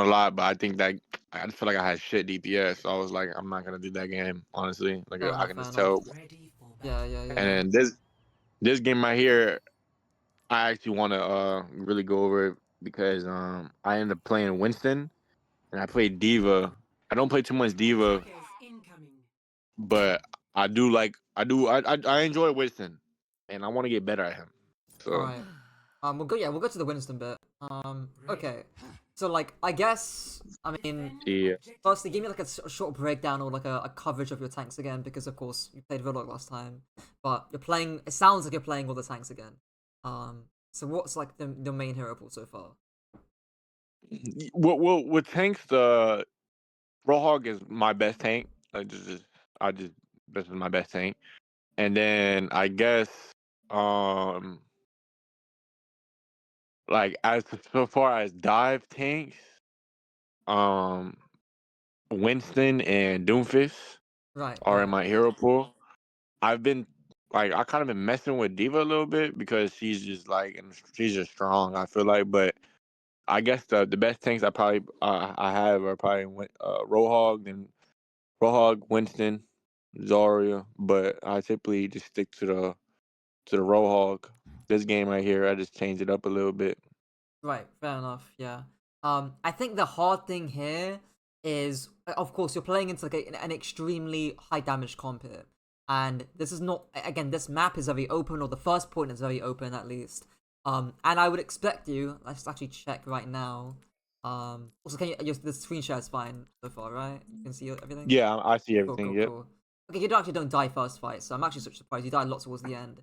a lot, but I think that I just feel like I had shit DPS, so I was like, I'm not gonna do that game, honestly. Like Fair I enough, can fair just enough. tell. Yeah, yeah, And yeah. then this game right here, I actually want to really go over it because I ended up playing Winston and I played Diva. I don't play too much Diva, but I enjoy Winston, and I want to get better at him. So Alright. We'll go to the Winston bit. Okay. So, like, I guess, I mean, yeah, firstly, give me, like, a short breakdown or, like, a coverage of your tanks again, because, of course, you played Vlog last time. But it sounds like you're playing all the tanks again. So what's, like, the main hero pool so far? with tanks, the Roadhog is my best tank. I just this is my best tank, and then I guess um like as so far as dive tanks, um Winston and Doomfist Right, are in right. my hero pool. I've been I kind of been messing with Diva a little bit because she's just strong. I feel like, but I guess the best tanks I have are probably Roadhog, then Roadhog, Winston, Zarya, but I typically just stick to the Roadhog. This game right here, I just changed it up a little bit. Right, fair enough, yeah. I think the hard thing here is, of course, you're playing into like an extremely high damage comp here. And this is not, again, this map is very open, or the first point is very open at least. And I would expect you, let's actually check right now. Also, the screen share is fine so far, right? You can see everything? Yeah, I see Cool, everything. cool, Yep. cool. Okay, you don't die first fight, so I'm actually such surprised. You died a lot towards the end,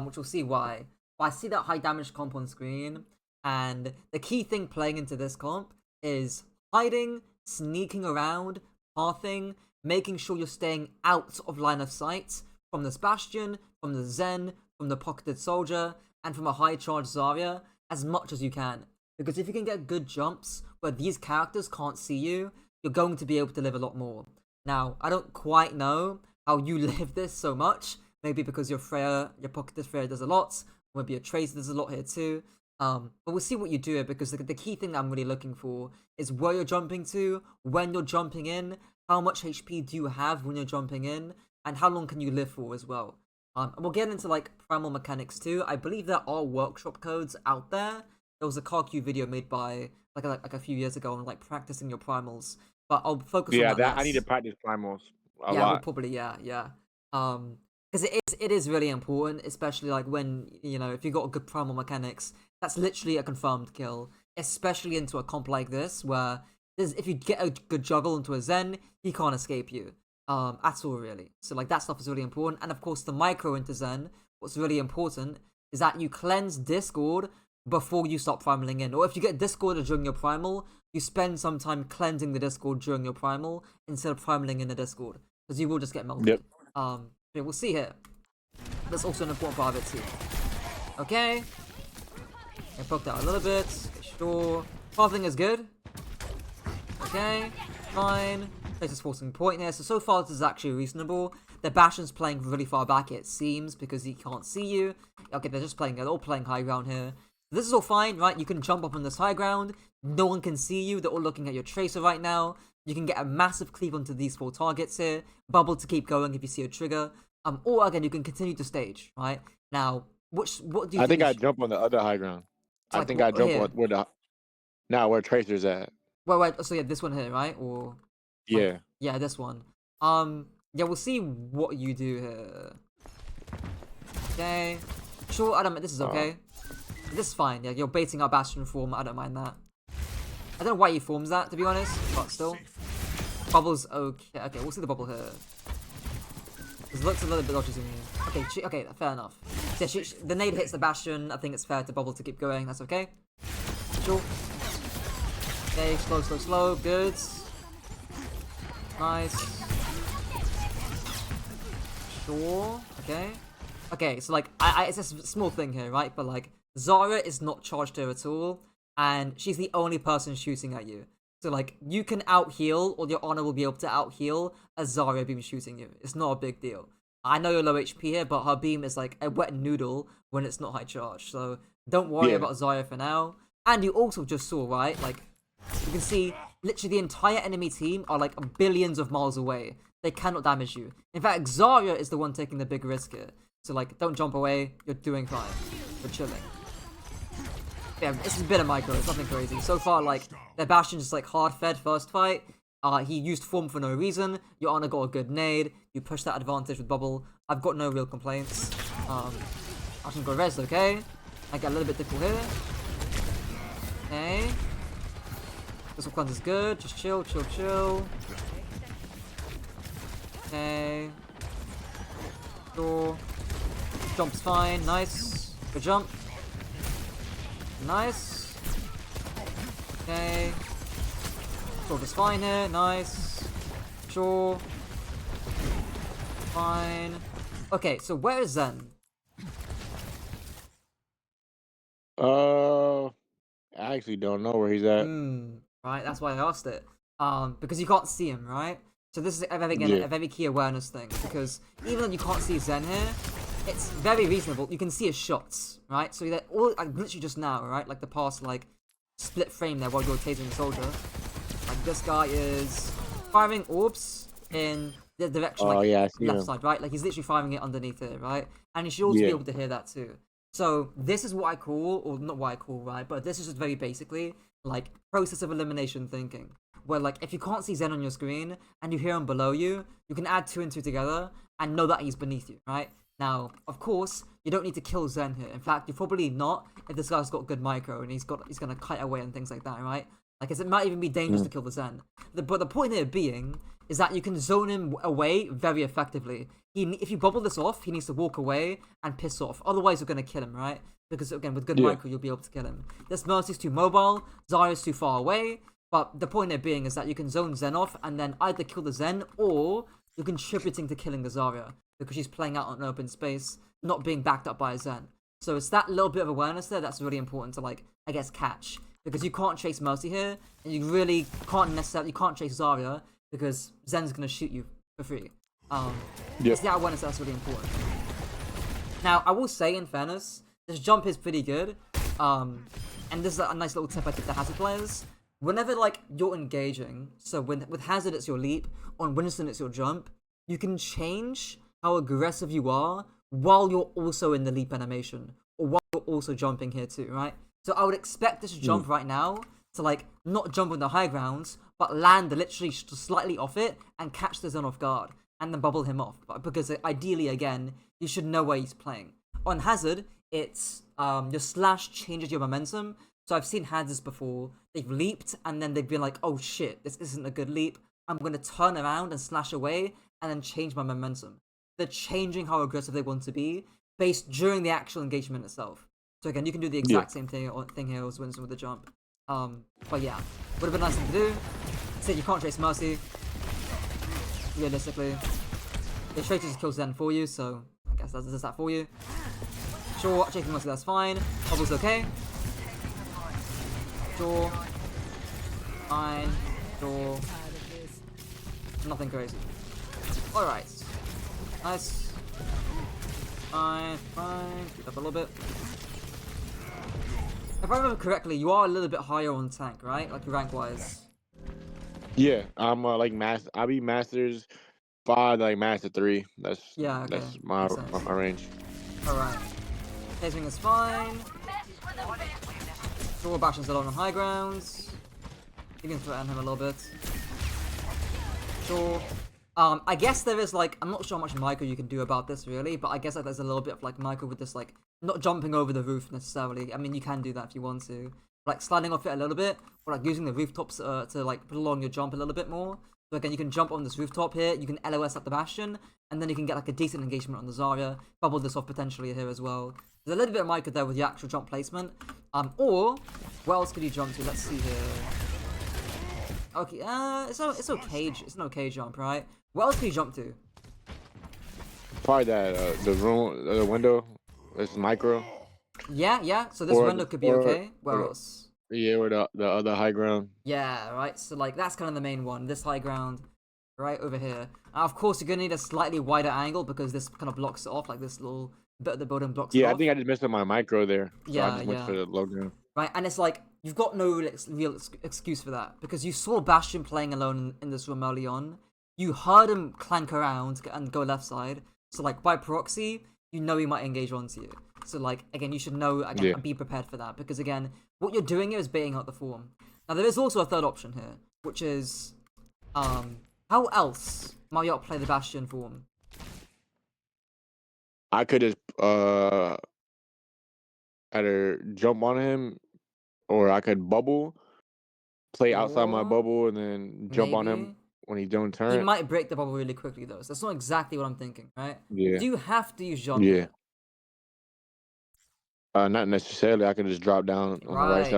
which we'll see why. But I see that high damage comp on screen, and the key thing playing into this comp is hiding, sneaking around, pathing, making sure you're staying out of line of sight from this Bastion, from the Zen, from the Pocketed Soldier, and from a high charge Zarya as much as you can. Because if you can get good jumps where these characters can't see you, you're going to be able to live a lot more. Now, I don't quite know how you live this so much. Maybe because your Pocketed Freya does a lot. Maybe your Tracer does a lot here too. But we'll see what you do here, because the key thing that I'm really looking for is where you're jumping to, when you're jumping in, how much HP do you have when you're jumping in, and how long can you live for as well. And we'll get into like primal mechanics too. I believe there are workshop codes out there. There was a CarQ video made by like a few years ago on like practicing your primals, but I'll focus on Yeah, that that I need to less. practice primals a Yeah, we'll lot. probably yeah. Because it is really important, especially like when if you got good primal mechanics, that's literally a confirmed kill. Especially into a comp like this, where if you get a good juggle into a Zen, he can't escape you. At all really. So like that stuff is really important, and of course the micro into Zen. What's really important is that you cleanse Discord before you start primaling in, or if you get Discord during your primal, you spend some time cleansing the Discord during your primal instead of primaling in the Discord, because you will just get melted. Yep. Yeah, we'll see here. That's also an important part of it too. Okay. I poked out a little bit. Okay, sure. Pathing is good. Okay. Fine. This is forcing point here. So far this is actually reasonable. The Bastion's playing really far back, it seems, because he can't see you. Okay, they're all playing high ground here. This is all fine, right? You can jump up on this high ground. No one can see you. They're all looking at your Tracer right now. You can get a massive cleave onto these 4 targets here. Bubble to keep going if you see a trigger. Or again, you can continue to stage, right? Now, what do you I think think you I should... jump on the other high ground. So I like, think I jump on here. where Tracer's at. Wait, so yeah, this one here, right? Or like, Yeah. yeah, this one. Yeah, we'll see what you do here. Okay. Sure, I don't. This is okay. This is fine. Yeah, you're baiting our Bastion form. I don't mind that. I don't know why he forms that, to be honest, but still. Bubble's okay. Okay, we'll see the bubble here. This looks a little bit dodgy to me. Okay, fair enough. So yeah, the nade hits the Bastion. I think it's fair to bubble to keep going. That's okay. Sure. Okay, slow. Good. Nice. Sure. Okay. Okay, so like, it's a small thing here, right? But like, Zarya is not charged here at all, and she's the only person shooting at you. So like, you can out-heal, or your Honor will be able to out-heal a Zarya beam shooting you. It's not a big deal. I know you're low HP here, but her beam is like a wet noodle when it's not high charge. So don't worry Yeah. about Zarya for now. And you also just saw, right? Like, You can see literally the entire enemy team are like billions of miles away. They cannot damage you. In fact, Zarya is the one taking the big risk here. So like, don't jump away. You're doing fine. You're chilling. Yeah, it's a bit of micro. It's nothing crazy. So far, like, their Bastion just like hard-fed first fight. He used form for no reason. Your Honor got a good nade. You push that advantage with bubble. I've got no real complaints. I can go res, okay? I get a little bit difficult here. Okay. This one is good. Just chill, chill, chill. Okay. Sure. Jump's fine. Nice. Good jump. Nice. Okay. Sword is fine here. Nice. Sure. Fine. Okay, so where is Zen? I actually don't know where he's at. Right, that's why I asked it. Because you can't see him, right? So this is again Yeah. a very key awareness thing. Because even though you can't see Zen here, it's very reasonable. You can see his shots, right? So that all like literally just now, right? Like the past like split frame there while you're tasing the soldier. Like this guy is firing orbs in the direction like Yeah, I see left him. side, right? Like he's literally firing it underneath it, right? And you should also be Yeah. able to hear that too. So this is what I call, or not what I call, right? But this is just very basically like process of elimination thinking. Where like if you can't see Zen on your screen and you hear him below you, you can add 2 and 2 together and know that he's beneath you, right? Now, of course, you don't need to kill Zen here. In fact, you're probably not if this guy's got good micro and he's gonna kite away and things like that, right? Like, it might even be dangerous to kill the Zen. But the point here being is that you can zone him away very effectively. If you bubble this off, he needs to walk away and piss off. Otherwise, you're gonna kill him, right? Because again, with good micro, you'll be able to kill him. This Mercy's too mobile, Zarya's too far away. But the point there being is that you can zone Zen off and then either kill the Zen or you're contributing to killing the Zarya because she's playing out on open space, not being backed up by a Zen. So it's that little bit of awareness there that's really important to, like, I guess, catch. Because you can't chase Mercy here, and you really can't chase Zarya because Zen's gonna shoot you for free. It's that awareness that's really important. Now, I will say, in fairness, this jump is pretty good. And this is a nice little tip I give to Hazard players. Whenever, like, you're engaging, so with Hazard it's your leap, on Winston it's your jump, you can change how aggressive you are while you're also in the leap animation, or while you're also jumping here too, right? So I would expect this jump right now to, like, not jump on the high grounds, but land literally slightly off it and catch the Zen off guard, and then bubble him off. Because ideally, again, you should know where he's playing. On Hazard, it's your slash changes your momentum. So I've seen Hazards before. They've leaped and then they've been like, oh shit, this isn't a good leap. I'm going to turn around and slash away and then change my momentum. They're changing how aggressive they want to be based during the actual engagement itself. So again, you can do the exact same thing here as Winston with the jump. But yeah, would have been a nice thing to do. Said you can't chase Mercy. Realistically. The traitor just kills Zen for you, so I guess that does that for you. Sure, chasing Mercy, that's fine. Bubble's okay. Sure. Fine. Sure. Nothing crazy. Alright. Nice. Fine. Keep up a little bit. If I remember correctly, you are a little bit higher on tank, right? Like rank-wise. Yeah, I'm like master. I'll be masters 5, like master 3. That's Okay. that's my range. Alright. Tasting is fine. Sure, Bastion's alone on high grounds. You can threaten him a little bit. Sure. I guess there is, like, I'm not sure how much micro you can do about this really, but I guess like there's a little bit of like micro with this, like, not jumping over the roof necessarily. I mean, you can do that if you want to. Like sliding off it a little bit, or like using the rooftops to like prolong your jump a little bit more. So again, you can jump on this rooftop here, you can LOS up the Bastion, and then you can get like a decent engagement on the Zarya, bubble this off potentially here as well. There's a little bit of micro there with your actual jump placement. Or, where else could you jump to? Let's see here. Okay, it's okay. It's an okay jump, right? Where else can you jump to? Probably that the room, the window. It's micro. Yeah. So this window could be okay. Where else? Yeah, or the other high ground. Yeah, right. So like that's kind of the main one. This high ground, right over here. Of course, you're gonna need a slightly wider angle because this kind of blocks it off. Like this little bit of the building blocks it off. Yeah, I think I just missed on my micro there. So Yeah, I just went for the low ground. Right, and it's like you've got no real excuse for that, because you saw Bastion playing alone in this room early on. You heard him clank around and go left side. So like by proxy, you know he might engage onto you. So like again, you should know again and be prepared for that, because again, what you're doing here is baiting out the form. Now there is also a third option here, which is how else might you play the Bastion form? I could just either jump on him, or I could bubble, play outside my Or bubble, and then jump on him maybe when he's doing he turn. might break the bubble really quickly though. So that's not exactly what I'm thinking, right? Yeah, Do you have to use jump yeah. here? Not necessarily. I can just drop down on the right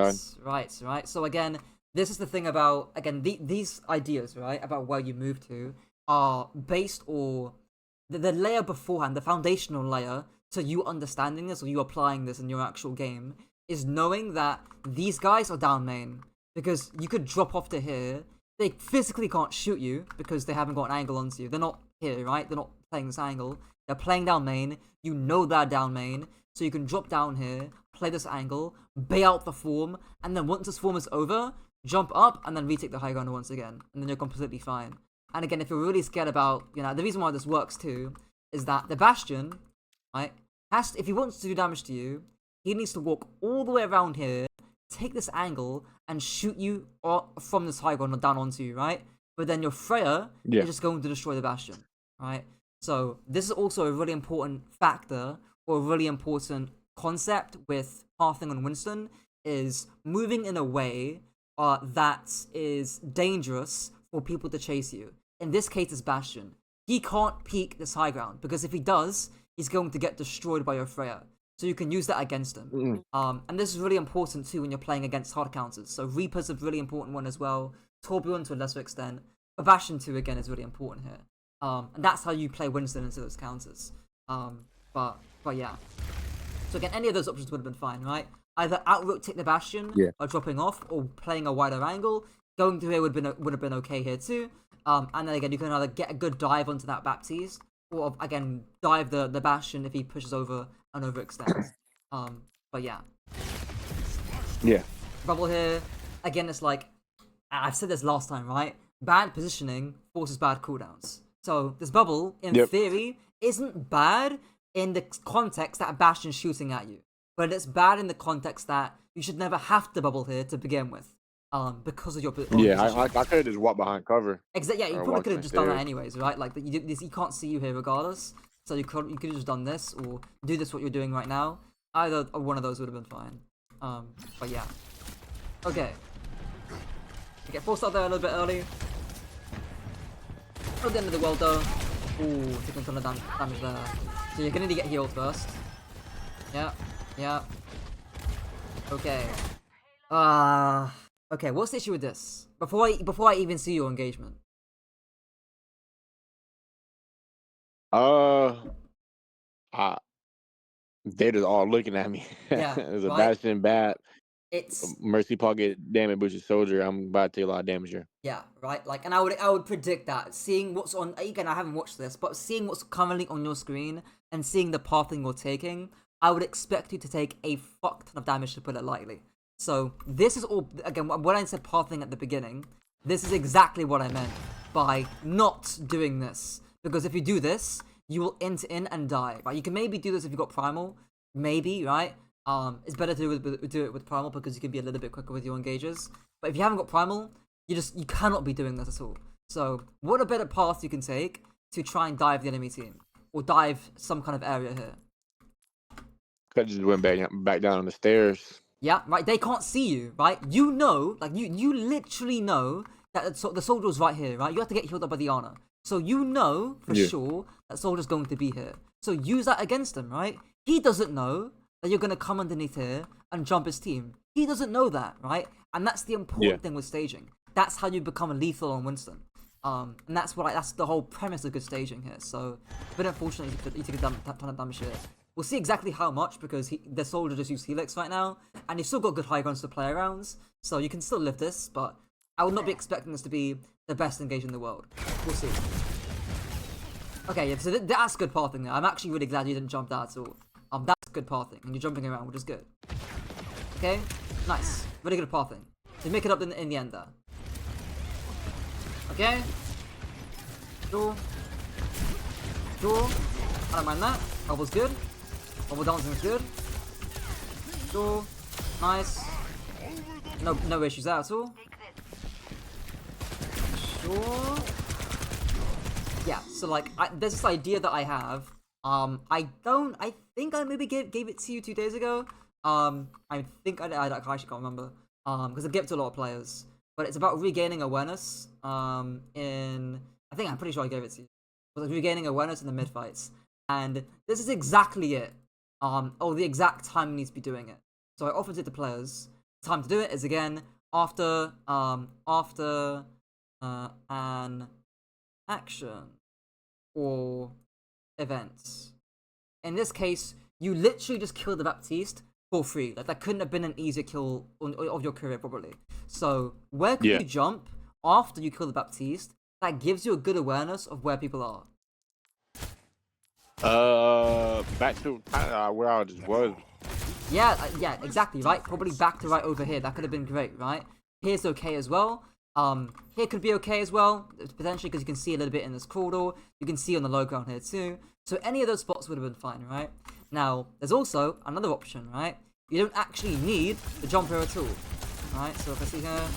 Right, side. right. So again, this is the thing about these ideas, right, about where you move to are based, or the layer beforehand, the foundational layer to you understanding this or you applying this in your actual game is knowing that these guys are down main, because you could drop off to here. They physically can't shoot you because they haven't got an angle onto you. They're not here, right? They're not playing this angle. They're playing down main. You know they're down main. So you can drop down here, play this angle, bait out the form, and then once this form is over, jump up and then retake the high ground once again. And then you're completely fine. And again, if you're really scared about, the reason why this works too, is that the Bastion, right, if he wants to do damage to you, he needs to walk all the way around here, take this angle, and shoot you from this high ground or down onto you, right? But then your Freya is just going to destroy the Bastion, right? So this is also a really important factor, or a really important concept with pathing on Winston, is moving in a way that is dangerous for people to chase you. In this case, it's Bastion. He can't peek this high ground, because if he does, he's going to get destroyed by your Freya. So you can use that against him. And this is really important too when you're playing against hard counters. So Reaper's a really important one as well. Torbjorn to a lesser extent. But Bastion 2 again is really important here. And that's how you play Winston into those counters. But yeah. So again, any of those options would have been fine, right? Either out-rotate the Bastion by dropping off, or playing a wider angle. Going through here would have been okay here too. And then again, you can either get a good dive onto that Baptiste, or again dive the Bastion if he pushes over and overextends. But yeah. Yeah. Bubble here. Again, it's like, I've said this last time, right? Bad positioning forces bad cooldowns. So this bubble, in theory, isn't bad in the context that a Bastion's shooting at you. But it's bad in the context that you should never have to bubble here to begin with. Because of your position. I could have just walked behind cover. Exactly. Yeah, you probably could have just done that anyways, right? Like he can't see you here regardless. So you could have just done this, or do this what you're doing right now. Either one of those would have been fine. But yeah. Okay. You get forced out there a little bit early. At the end of the world though. Ooh, taking a ton of damage there. So you're gonna need to get healed first. Yeah. Okay. Okay, what's the issue with this? Before I even see your engagement. They just all looking at me. Yeah, There's a right? Bastion bad. It's Mercy Paul get damage boosted soldier. I'm about to take a lot of damage here. yeah, right. Like, and I would predict that, seeing what's on. Again, I haven't watched this, but seeing what's currently on your screen and seeing the pathing you're taking, I would expect you to take a fuck ton of damage, to put it lightly. So this is all, again, when I said pathing at the beginning, this is exactly what I meant by not doing this. Because if you do this, you will int in and die. Right? You can maybe do this if you've got primal, maybe, right? It's better to do it with primal, because you can be a little bit quicker with your engages. But if you haven't got primal, you cannot be doing this at all. So what a better path you can take to try and dive the enemy team, or dive some kind of area here. Could just went back down on the stairs. Yeah, right. They can't see you, right? You know, like you literally know that the soldier's right here, right? You have to get healed up by the Ana, so you know for sure that soldier's going to be here. So use that against him, right? He doesn't know that you're gonna come underneath here and jump his team. He doesn't know that, right? And that's the important thing with staging. That's how you become lethal on Winston. And that's the whole premise of good staging here. So, but unfortunately, you took a ton of damage here. We'll see exactly how much, because the soldier just used Helix right now, and you've still got good high grounds to play around, so you can still live this, but I would not be expecting this to be the best engage in the world. We'll see. Okay, yeah, so that's good pathing there. I'm actually really glad you didn't jump that at all. That's good pathing, and you're jumping around, which is good. Okay, nice. Very good at pathing. They make it up in the end there. Okay. Sure. Sure. I don't mind that. Bubble's good. Bubble dancing's good. Sure. Nice. No issues there at all. Sure. Yeah, so like, there's this idea that I have. I think I maybe gave it to you 2 days ago. I think I actually can't remember. Because I gave it to a lot of players. But it's about regaining awareness. I'm pretty sure I gave it to you. It was regaining awareness in the mid fights. And this is exactly it. The exact time you need to be doing it. So I offered it to players. The time to do it is again after an action or events. In this case, you literally just killed the Baptiste for free. Like, that couldn't have been an easier kill of your career, probably. So, where could you jump after you kill the Baptiste that gives you a good awareness of where people are? Back to where I just was. Yeah, exactly, right? Probably back to right over here. That could have been great, right? Here's okay as well. Here could be okay as well, potentially, because you can see a little bit in this corridor. You can see on the low ground here too. So any of those spots would have been fine, right? Now, there's also another option, right? You don't actually need the jump here at all, right? So if I see here,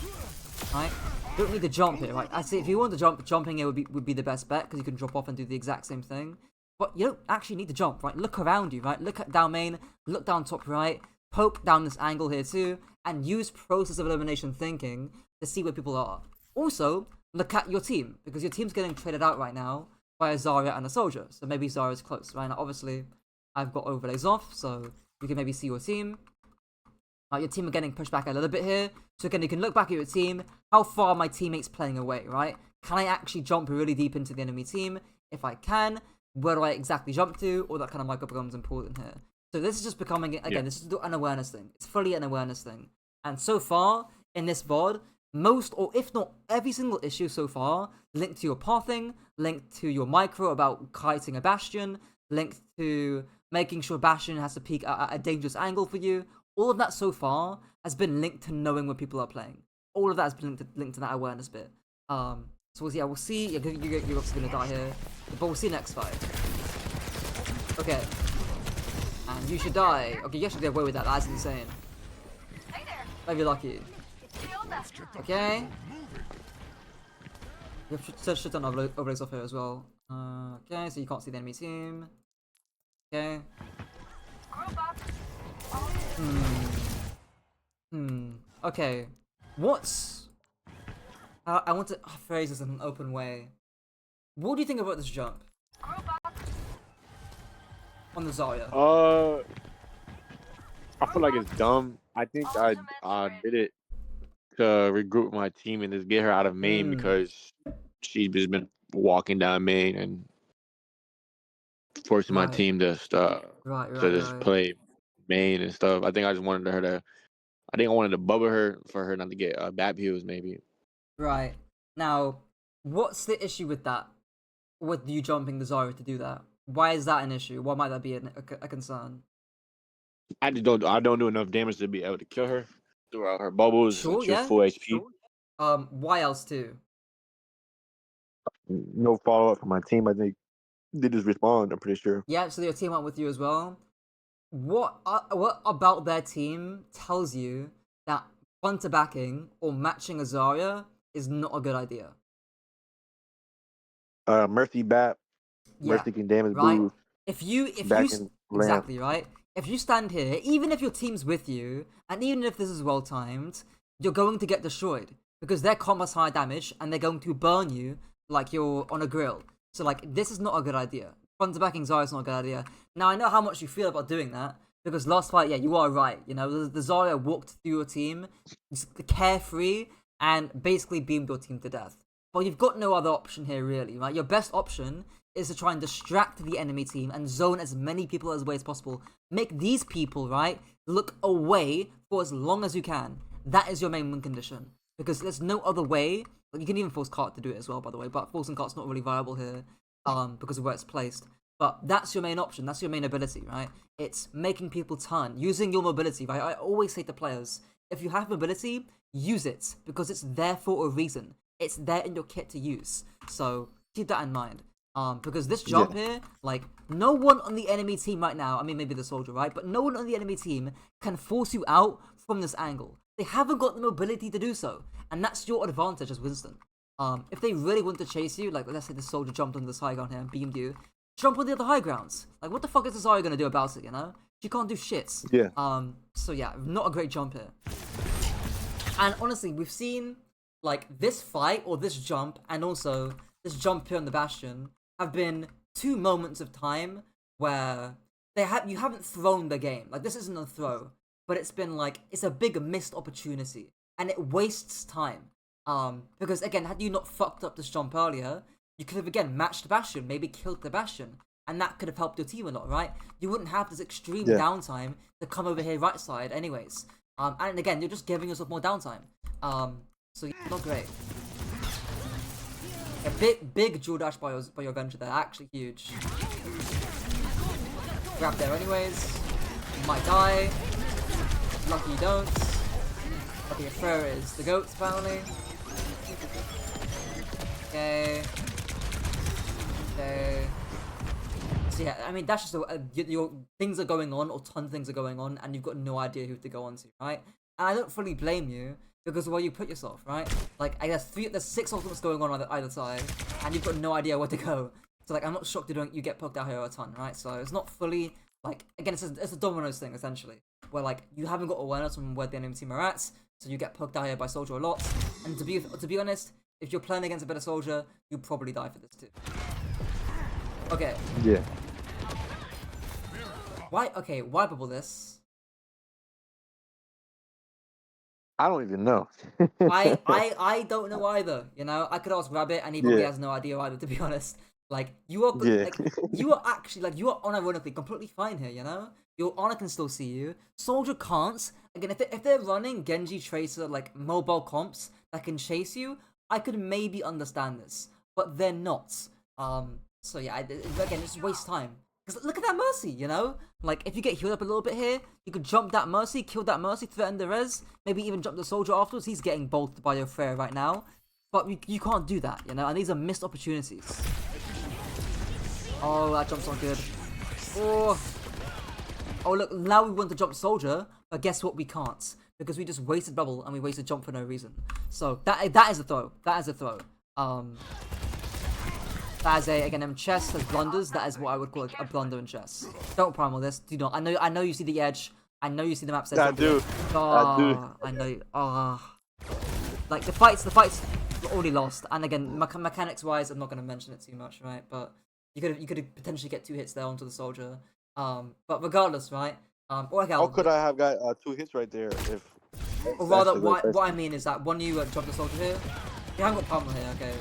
right? You don't need the jump here, right? I see if you want to jump, jumping here would be the best bet, because you can drop off and do the exact same thing. But you don't actually need to jump, right? Look around you, right? Look at down main, look down top right, poke down this angle here too, and use process of elimination thinking to see where people are. Also, look at your team, because your team's getting traded out right now by a Zarya and a Soldier. So maybe Zarya's close, right? Now, obviously, I've got overlays off, so you can maybe see your team. Your team are getting pushed back a little bit here. So again, you can look back at your team. How far are my teammates playing away, right? Can I actually jump really deep into the enemy team? If I can, where do I exactly jump to? All that kind of micro becomes important here. So this is just becoming, again, this is an awareness thing. It's fully an awareness thing. And so far, in this VOD, most, or if not every single issue so far, linked to your pathing, linked to your micro about kiting a Bastion, linked to making sure Bastion has to peek at a dangerous angle for you, all of that so far has been linked to knowing where people are playing. All of that has been linked to that awareness bit. So we'll see. You're obviously going to die here, but we'll see next fight. Okay. And you should die. Okay, you actually get away with that. That's insane. Very lucky. Okay. We have shit on overlays off here as well. Okay, so you can't see the enemy team. Okay. Okay. What's... I want to phrase this in an open way. What do you think about this jump? On the Zarya. I feel like it's dumb. I think I did it to regroup my team and just get her out of main because she's just been walking down main and forcing my team to just play main and stuff. I think I just wanted her to. I think I wanted to bubble her for her not to get bad views, maybe. Right. Now, what's the issue with that? With you jumping the Zarya to do that? Why is that an issue? Why might that be a concern? I don't do enough damage to be able to kill her throughout her bubbles. Sure, she was full HP. Sure. Why else too? No follow up from my team. I think they just respond. I'm pretty sure. Yeah, so your team went with you as well. What about their team tells you that punter backing or matching a Zarya is not a good idea? Mercy bat. Yeah, Mercy can damage right. boost. If you exactly right. If you stand here, even if your team's with you, and even if this is well timed, you're going to get destroyed because their combo's high damage and they're going to burn you like you're on a grill. So like, this is not a good idea. Punter backing Zarya is not a good idea. Now I know how much you feel about doing that because last fight, yeah, you are right. You know, the Zarya walked through your team, carefree, and basically beamed your team to death. But you've got no other option here, really, right? Your best option is to try and distract the enemy team and zone as many people as possible. Make these people, right, look away for as long as you can. That is your main win condition. Because there's no other way. You can even force Cart to do it as well, by the way, but forcing Cart's not really viable here because of where it's placed. But that's your main option. That's your main ability, right? It's making people turn, using your mobility, right? I always say to players, if you have mobility, use it because it's there for a reason. It's there in your kit to use. So keep that in mind. Because this jump here, like, no one on the enemy team right now, I mean, maybe the soldier, right? But no one on the enemy team can force you out from this angle. They haven't got the mobility to do so. And that's your advantage as Winston. If they really want to chase you, like, let's say the soldier jumped on this high ground here and beamed you, jump on the other high grounds. Like, what the fuck is this Zarya gonna do about it, you know? She can't do shit. Yeah. So yeah, not a great jump here. And honestly, we've seen, like, this fight, or this jump, and also this jump here on the Bastion, have been 2 moments of time where you haven't thrown the game. Like, this isn't a throw, but it's been like, it's a big missed opportunity, and it wastes time. Because again, had you not fucked up this jump earlier, you could have again matched the Bastion, maybe killed the Bastion, and that could have helped your team a lot, right? You wouldn't have this extreme downtime to come over here right side anyways. And again, you're just giving yourself more downtime. So yeah, not great. A big dual dash by your Venture there, actually huge. Grab there anyways. You might die. Lucky you don't. Lucky your Freya is the goats apparently. Okay. Okay. So yeah, I mean that's just your things are going on, or tons of things are going on, and you've got no idea who to go on to, right? And I don't fully blame you. Because of where you put yourself, right? Like, I guess there's 6 ultimates going on either side, and you've got no idea where to go. So, like, I'm not shocked you get poked out here a ton, right? So, it's not fully, like, again, it's a dominoes thing, essentially. Where, like, you haven't got awareness from where the enemy team are at, so you get poked out here by soldier a lot. And to be honest, if you're playing against a better soldier, you'll probably die for this too. Okay. Yeah. Why bubble this? I don't even know. I don't know either. You know, I could ask Rabbit, and he probably has no idea either. To be honest, like you are, like you are actually like you are unironically completely fine here. You know, your Honor can still see you. Soldier can't. Again, if they're running Genji Tracer like mobile comps that can chase you, I could maybe understand this, but they're not. So yeah, again, just waste time. Because look at that Mercy, you know? Like, if you get healed up a little bit here, you could jump that Mercy, kill that Mercy, threaten the res, maybe even jump the soldier afterwards. He's getting bolted by your Freya right now. But you can't do that, you know? And these are missed opportunities. Oh, that jump's not good. Oh, look, now we want to jump soldier, but guess what? We can't. Because we just wasted bubble and we wasted jump for no reason. So, that is a throw. That is a throw. That is again, chess has blunders. That is what I would call a blunder in chess. Don't primal this. Do not. I know you see the edge. I know you see the map. I do. I do. I know. Like the fight's already lost. And again, mechanics wise, I'm not going to mention it too much, right? But you could potentially get 2 hits there onto the soldier. But regardless, right? How could I have got 2 hits right there if? Or rather, what I mean is that when you jump the soldier here, you haven't got primal here, okay?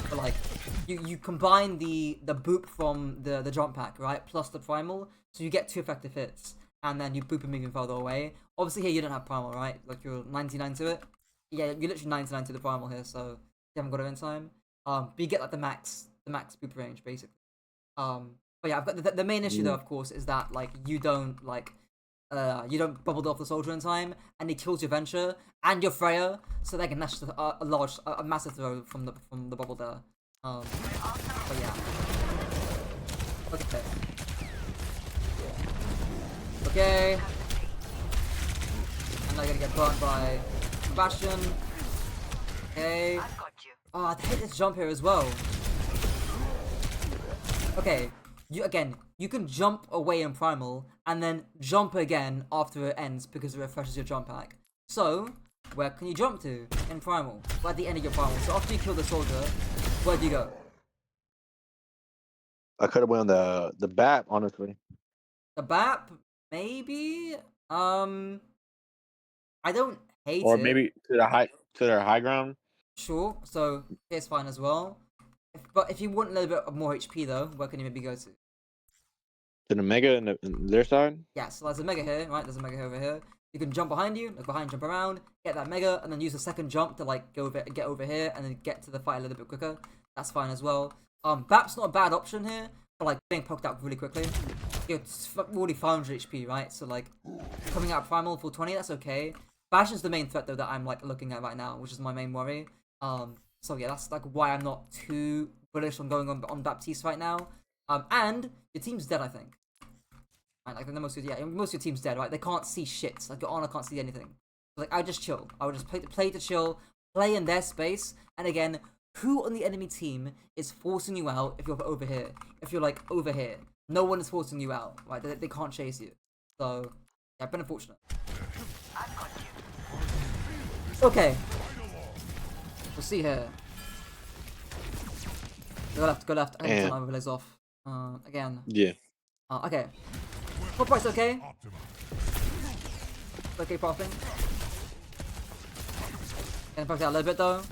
But like. You combine the boop from the jump pack, right, plus the primal, so you get 2 effective hits, and then you boop him even further away. Obviously here you don't have primal, right? Like you're 99 to it. Yeah, you're literally 99 to the primal here, so you haven't got it in time. But you get like the max boop range basically. But yeah, I've got the main issue though, of course, is that like you don't bubble off the soldier in time, and he kills your Venture and your Freya, so they can that's a massive throw from the bubble there. But yeah. Okay. I'm not gonna get burnt by Bastion. Okay. Oh, I hate this jump here as well. Okay. You can jump away in primal and then jump again after it ends because it refreshes your jump pack. So, where can you jump to in primal? Well, at the end of your primal. So after you kill the soldier, where do you go? I could have went on the BAP, honestly. The BAP? Maybe? I don't hate it. Or maybe to their high ground. Sure, so it's fine as well. But if you want a little bit of more HP though, where can you maybe go to? To the Mega in their side? Yeah, so there's a Mega here, right? There's a Mega over here. You can jump behind you, look behind, jump around, get that Mega, and then use the second jump to like get over here and then get to the fight a little bit quicker. That's fine as well. BAP's not a bad option here, but like being poked out really quickly. It's already 500 HP, right? So like coming out primal for 20, that's okay. Bastion's the main threat though that I'm like looking at right now, which is my main worry. So yeah, that's like why I'm not too bullish on going on Baptiste right now. And your team's dead, I think. Right, like most of your team's dead, right? They can't see shit. Like your Honor can't see anything. So, like I just chill. I would just play to chill, play in their space. And again, who on the enemy team is forcing you out if you're over here? If you're like over here, no one is forcing you out, right? They can't chase you. So yeah, been unfortunate. Okay, we'll see here. Go left, go left. I need to turn my overlays off. Again. Yeah. Okay. Top price okay. Okay, propping. Gonna poke out a little bit though.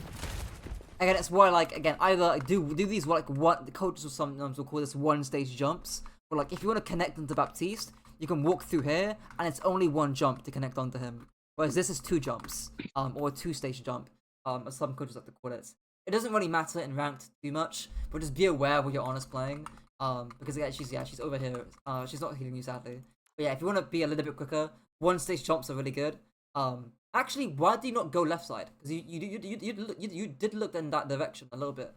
Again, it's more like either like, do these like what the coaches will sometimes will call this one stage jumps. Or like if you want to connect them to Baptiste, you can walk through here and it's only one jump to connect onto him. Whereas this is 2 jumps, or a 2-stage jump, as some coaches like to call it. It doesn't really matter in ranked too much, but just be aware when you're honest playing. Because she's over here. She's not healing you sadly. But yeah, if you want to be a little bit quicker, 1-stage jumps are really good. Actually, why do you not go left side? Because you did look in that direction a little bit.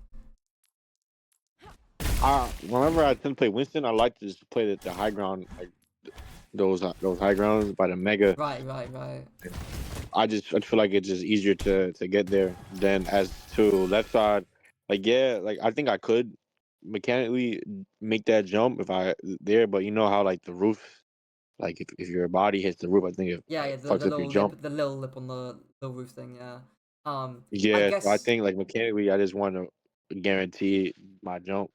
Whenever I tend to play Winston, I like to just play the high ground, like those high grounds by the mega. Right. I feel like it's just easier to get there than as to left side. Like yeah, like I think I could mechanically make that jump if I there, but you know how like the roof, like if your body hits the roof, I think it Yeah, the fucks up your jump. the little lip on the roof thing. Yeah. I Yeah, so I guess. think like mechanically, I just want to guarantee my jump.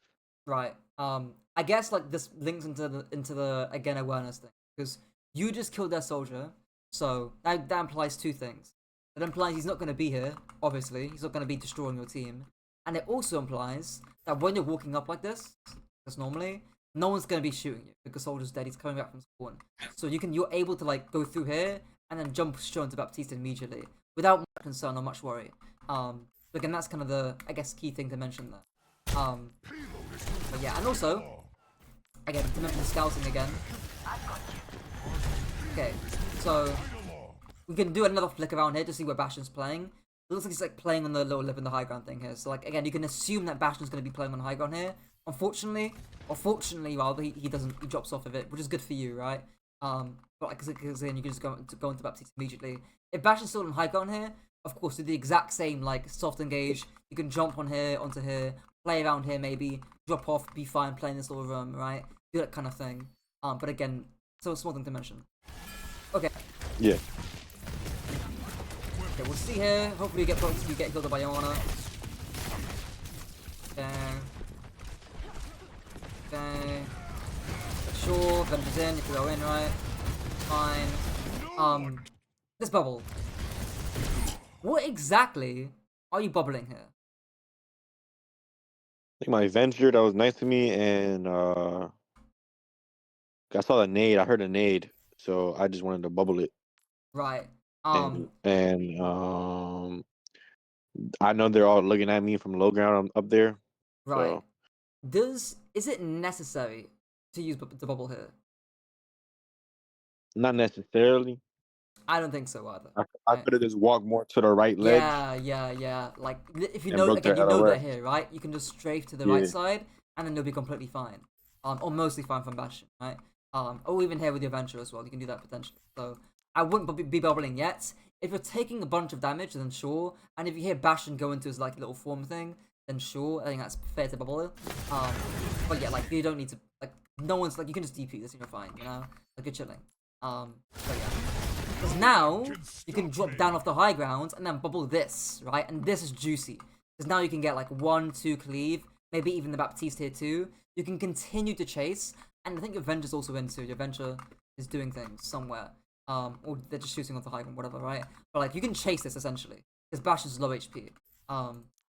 Right. I guess like this links into the again awareness thing because you just killed their soldier, so that implies 2 things. It implies he's not going to be here. Obviously, he's not going to be destroying your team, and it also implies that when you're walking up like this, because normally no one's going to be shooting you because soldier's dead. He's coming back from spawn, so you're able to like go through here and then jump straight into Baptiste immediately without much concern or much worry. Again, that's kind of the key thing to mention there. But yeah, and also, again, to mention the scouting again. Okay, so we can do another flick around here to see where Bastion's playing. It looks like he's like playing on the lower lip in the high ground thing here. So like again, you can assume that Bastion's going to be playing on high ground here. Unfortunately, or fortunately rather, he doesn't. He drops off of it, which is good for you, right? But because then you can just go into Baptiste immediately. If Bastion's still on high ground here, of course, do the exact same like soft engage. You can jump on here onto here. Play around here maybe, drop off, be fine, play in this little room, right? Do that kind of thing. But again, so a small thing to mention. Okay. Yeah. Okay, we'll see here. Hopefully you get killed by Iona. Okay. Sure, Vengeance in, if you go in, right? Fine. This bubble. What exactly are you bubbling here? I think my Venture that was nice to me, and I saw a nade. I heard a nade, so I just wanted to bubble it. Right. And I know they're all looking at me from low ground up there. Right. So. Is it necessary to use the bubble here? Not necessarily. I don't think so either. I could have just walked more to the right ledge. Yeah. Like if you And know broke again, their you know they're LOS. here, right? You can just strafe to the Yeah. right side, and then they'll be completely fine. Or mostly fine from Bastion, right? Or even here with your Venture as well. You can do that potentially. So I wouldn't be bubbling yet. If you're taking a bunch of damage, then sure. And if you hear Bastion go into his like little form thing, then sure. I think that's fair to bubble it. But yeah, like you don't need to like no one's like you can just DP this and you're fine, you know? Like you're chilling. But yeah. Because now, you can drop down off the high ground and then bubble this, right? And this is juicy. Because now you can get like 1, 2 cleave, maybe even the Baptiste here too. You can continue to chase, and I think your Venture's also in too. Your Venture is doing things somewhere. Or they're just shooting off the high ground, whatever, right? But like, you can chase this essentially. Because Bastion's low HP.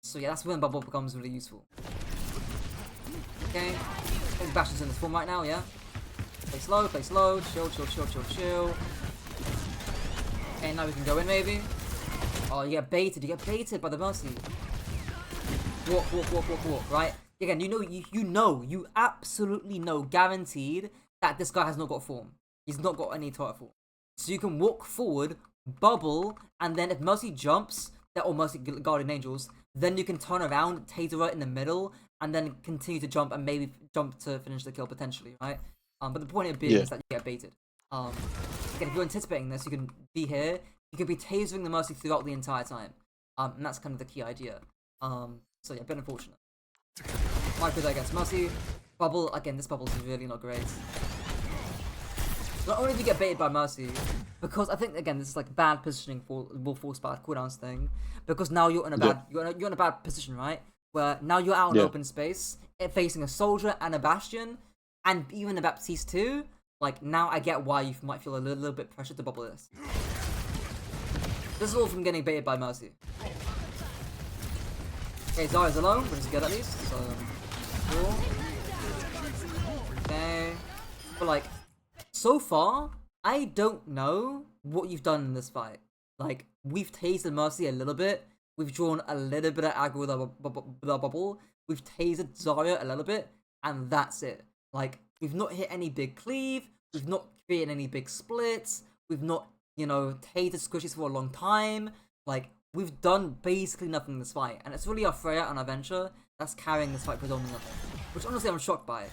So yeah, that's when bubble becomes really useful. Okay. I think Bastion's in this form right now, yeah? Play slow, chill. Okay, now we can go in maybe. Oh, you get baited by the Mercy. Walk, right? Again, you absolutely know, guaranteed, that this guy has not got form. He's not got any turret form. So you can walk forward bubble, and then if Mercy jumps, or Mercy Guardian Angels, then you can turn around, taser her in the middle, and then continue to jump and maybe jump to finish the kill potentially, right? But the point of it being Yeah. is that you get baited. Again, if you're anticipating this, you can be here. You can be tasering the Mercy throughout the entire time. And that's kind of the key idea. So yeah, a bit unfortunate. Might be that against Mercy. Bubble, again, this bubble is really not great. Not only do you get baited by Mercy, because I think, again, this is like bad positioning for Wolf Force bad cooldowns thing, because now you're in a bad, you're in a bad position, right? Where now you're out in open space, facing a soldier and a bastion, and even a Baptiste too. Like, now I get why you might feel a little bit pressured to bubble this. This is all from getting baited by Mercy. Okay, Zarya's alone, which is good at least, so cool. Okay. But like, so far, I don't know what you've done in this fight. Like, we've tased Mercy a little bit, we've drawn a little bit of aggro with our bubble, we've tased Zarya a little bit, and that's it. Like, we've not hit any big cleave, we've not created any big splits, we've not, you know, tased squishies for a long time. Like, we've done basically nothing in this fight, and it's really our Freya and our Venture that's carrying this fight predominantly. Which honestly I'm shocked by.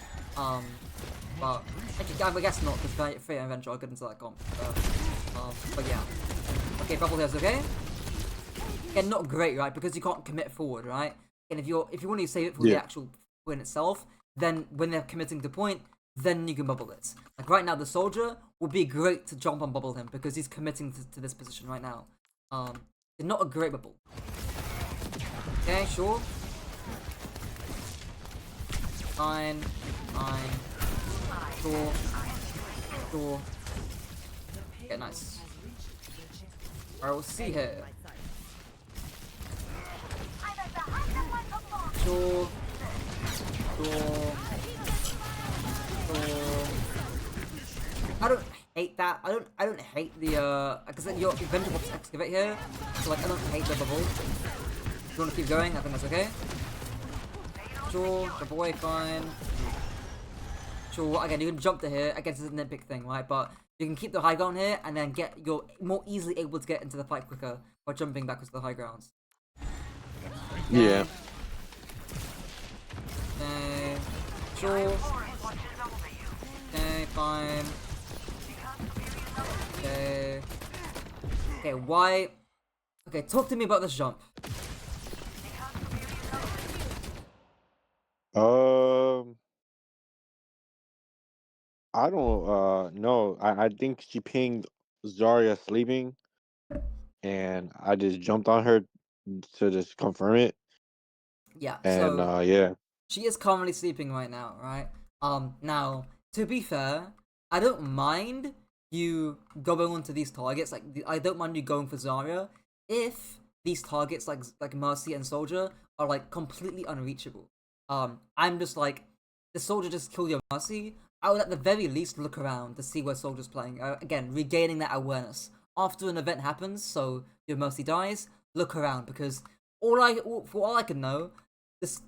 But I guess not, because Freya and Venture are good into that comp. But yeah. Okay, bubble here's okay. Again, not great, right? Because you can't commit forward, right? And if you want to save it for the actual win itself, then when they're committing to point, then you can bubble it. Like right now, the soldier would be great to jump and bubble him because he's committing to this position right now. Not a great bubble. Okay, sure. Fine. Sure. Okay, nice. Alright, we'll see here. Sure. I don't hate that. I don't hate the because your Venture wants to excavate here. So like I don't hate the bubble. If you wanna keep going, I think that's okay. Sure, jump away, fine. Sure, again you can jump to here. I guess it's a nitpick thing, right? But you can keep the high ground here and then you're more easily able to get into the fight quicker by jumping backwards to the high grounds. Okay. Yeah. Okay. Sure. Okay, fine. Okay. Okay, why? Okay, talk to me about this jump. I don't know. I think she pinged Zarya sleeping, and I just jumped on her to just confirm it. Yeah, And so yeah. she is currently sleeping right now, right? Now, to be fair, I don't mind you going onto these targets. Like, I don't mind you going for Zarya if these targets, like Mercy and Soldier, are like completely unreachable. I'm just like, the Soldier just killed your Mercy. I would at the very least look around to see where Soldier's playing. Again, regaining that awareness after an event happens. So your Mercy dies. Look around because for all I can know, this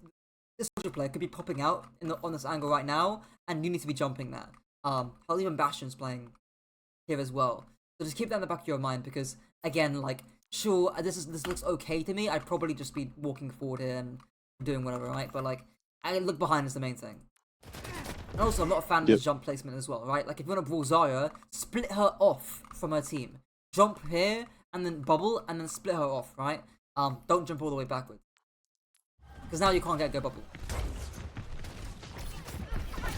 Soldier player could be popping out on this angle right now, and you need to be jumping that. I'll even Bastion's playing here as well. So just keep that in the back of your mind because again, like, sure, this looks okay to me. I'd probably just be walking forward here and doing whatever, right? But like, I look behind is the main thing. And also, I'm not a fan of this jump placement as well, right? Like, if you want to brawl Zarya, split her off from her team. Jump here and then bubble and then split her off, right? Don't jump all the way backwards. Because now you can't get a go bubble.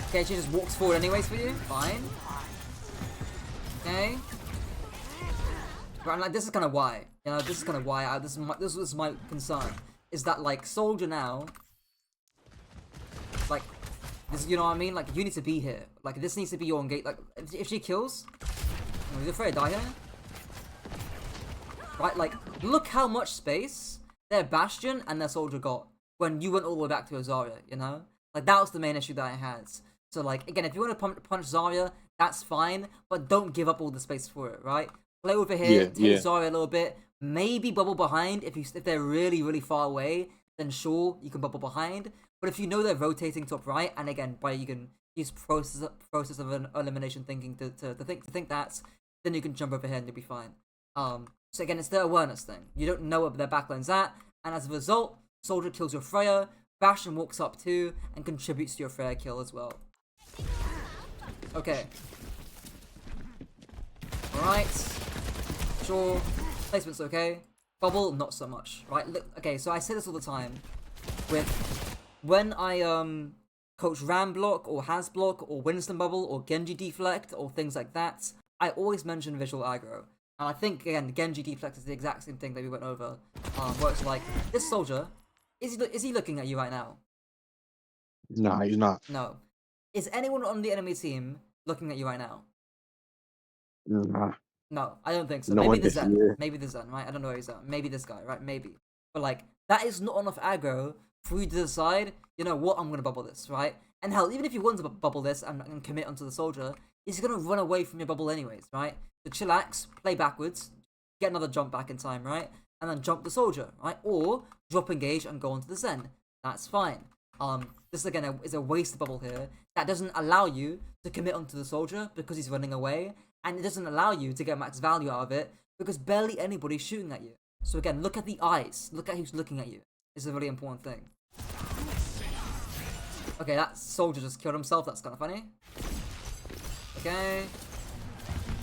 Okay, she just walks forward anyways for you. Fine. Okay. Right, and like this is kind of why. You know, this is kind of why. This was my concern. Is that like Soldier now? Like, this, you know what I mean? Like, you need to be here. Like, this needs to be your engage. Like, if she kills, are you afraid to die here? Right, like, look how much space their Bastion and their Soldier got when you went all the way back to Zarya, you know? Like, that was the main issue that I had. So, like, again, if you want to punch Zarya, that's fine, but don't give up all the space for it, right? Play over here, take Zarya a little bit, maybe bubble behind if they're really, really far away, then sure, you can bubble behind. But if you know they're rotating top right, and again, you can use process of an elimination thinking to think that, then you can jump over here and you'll be fine. So again, it's the awareness thing. You don't know where their backline's at, and as a result, Soldier kills your Freya, Bastion walks up too, and contributes to your Freya kill as well. Okay. Alright. Sure. Placement's okay. Bubble, not so much. Right? Look, okay, so I say this all the time. When I coach Ram block or Has block or Winston bubble or Genji deflect or things like that, I always mention visual aggro. And I think again, Genji deflect is the exact same thing that we went over. Where it's like, this soldier, is he looking at you right now? No, he's not. No. Is anyone on the enemy team looking at you right now? Nah, No, I don't think so. no Maybe one the this Zen. year. Maybe the Zen, right? I don't know where he's at. Maybe this guy, right? Maybe. But like, that is not enough aggro for you to decide, you know what, I'm gonna bubble this, right? And hell, even if you want to bubble this and commit onto the soldier, he's gonna run away from your bubble anyways, right? So chillax, play backwards, get another jump back in time, right? And then jump the soldier, right? Or drop engage and go onto the Zen. That's fine. This again is a waste bubble here that doesn't allow you to commit onto the soldier because he's running away, and it doesn't allow you to get max value out of it because barely anybody's shooting at you. So again, look at the eyes. Look at who's looking at you. It's a really important thing. Okay, that soldier just killed himself. That's kind of funny. Okay.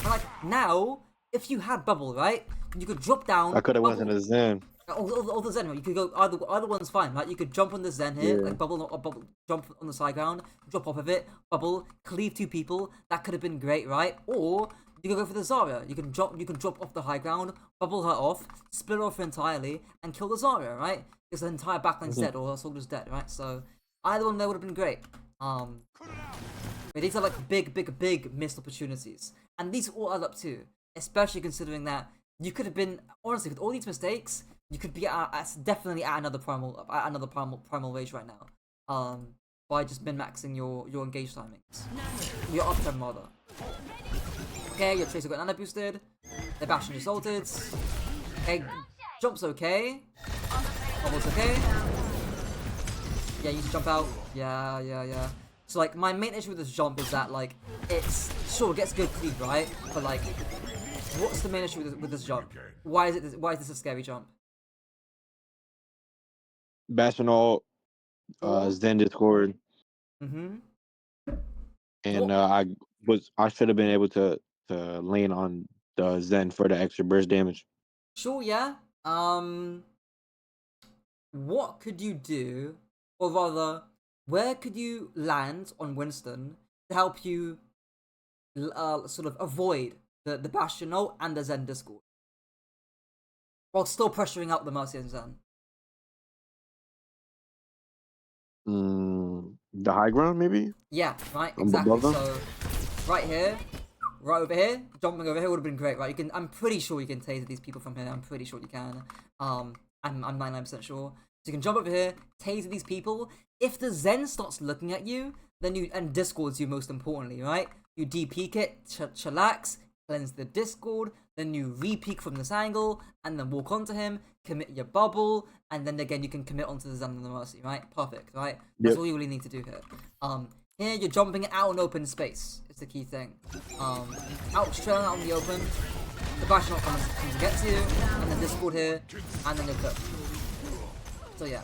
And like, now, if you had bubble, right? You could drop down. I could have went bubble. to the Zen. All the Zen, right? You could go either one's fine, right? You could jump on the Zen here, Yeah. like bubble, jump on the side ground, drop off of it, bubble, cleave two people. That could have been great, right? Or you could go for the Zarya. You can drop off the high ground, bubble her off, split her off entirely, and kill the Zarya, right? Because the entire backline's dead or her soldier's dead, right? So either one there would have been great. But these are like big missed opportunities, and these all add up too. Especially considering that you could have been, honestly, with all these mistakes, you could be definitely at another primal rage right now. By just min maxing your engage timings, your upturn rather. Okay, your tracer got nano boosted. The Bastion just ulted. Okay, jump's okay. Bubble's okay. Yeah, you just jump out. Yeah. So like, my main issue with this jump is that like, it's sure it gets good cleave, right? But like, what's the main issue with this jump? Why is this a scary jump? Bastion all Zen Discord, Mm-hmm. and What? I should have been able to lean on the Zen for the extra burst damage. Sure, yeah. What could you do, or rather, where could you land on Winston to help you sort of avoid the Bastion ult and the Zen Discord, while still pressuring out the Mercy and Zen? The high ground maybe Yeah, right, above exactly. them. So, right here, right over here, jumping over here would have been great, right? You can, I'm pretty sure you can taser these people from here. I'm pretty sure you can. I'm 99% sure. So you can jump over here, taser these people. If the Zen starts looking at you, then you, and Discords you most importantly, right? You de-peek it, chillax, cleanse the Discord, then you re-peek from this angle, and then walk onto him, commit your bubble, and then again you can commit onto the Zen and the Mercy, right? Perfect, right? That's Yep. all you really need to do here. Here you're jumping out in open space. It's the key thing. Out straight out in the open. The Bastion comes to get to you, and then Discord here, and then you're cooked. So yeah.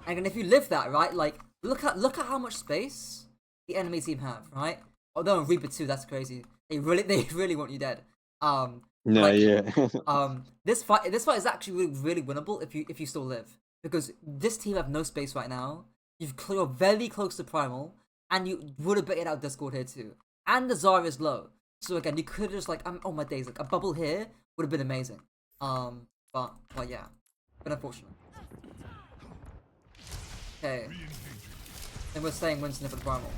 And if you live that, right, like look at how much space the enemy team have, right? Although in Reaper 2, that's crazy. They really want you dead. No, Like, yeah. this fight is actually really winnable if you still live, because this team have no space right now. You're very close to primal, and you would have baited out Discord here too, and the Zarya is low. So again, you could just like, oh my days, like a bubble here would have been amazing. But yeah, but unfortunate. Okay, then we're staying Winston for the primal.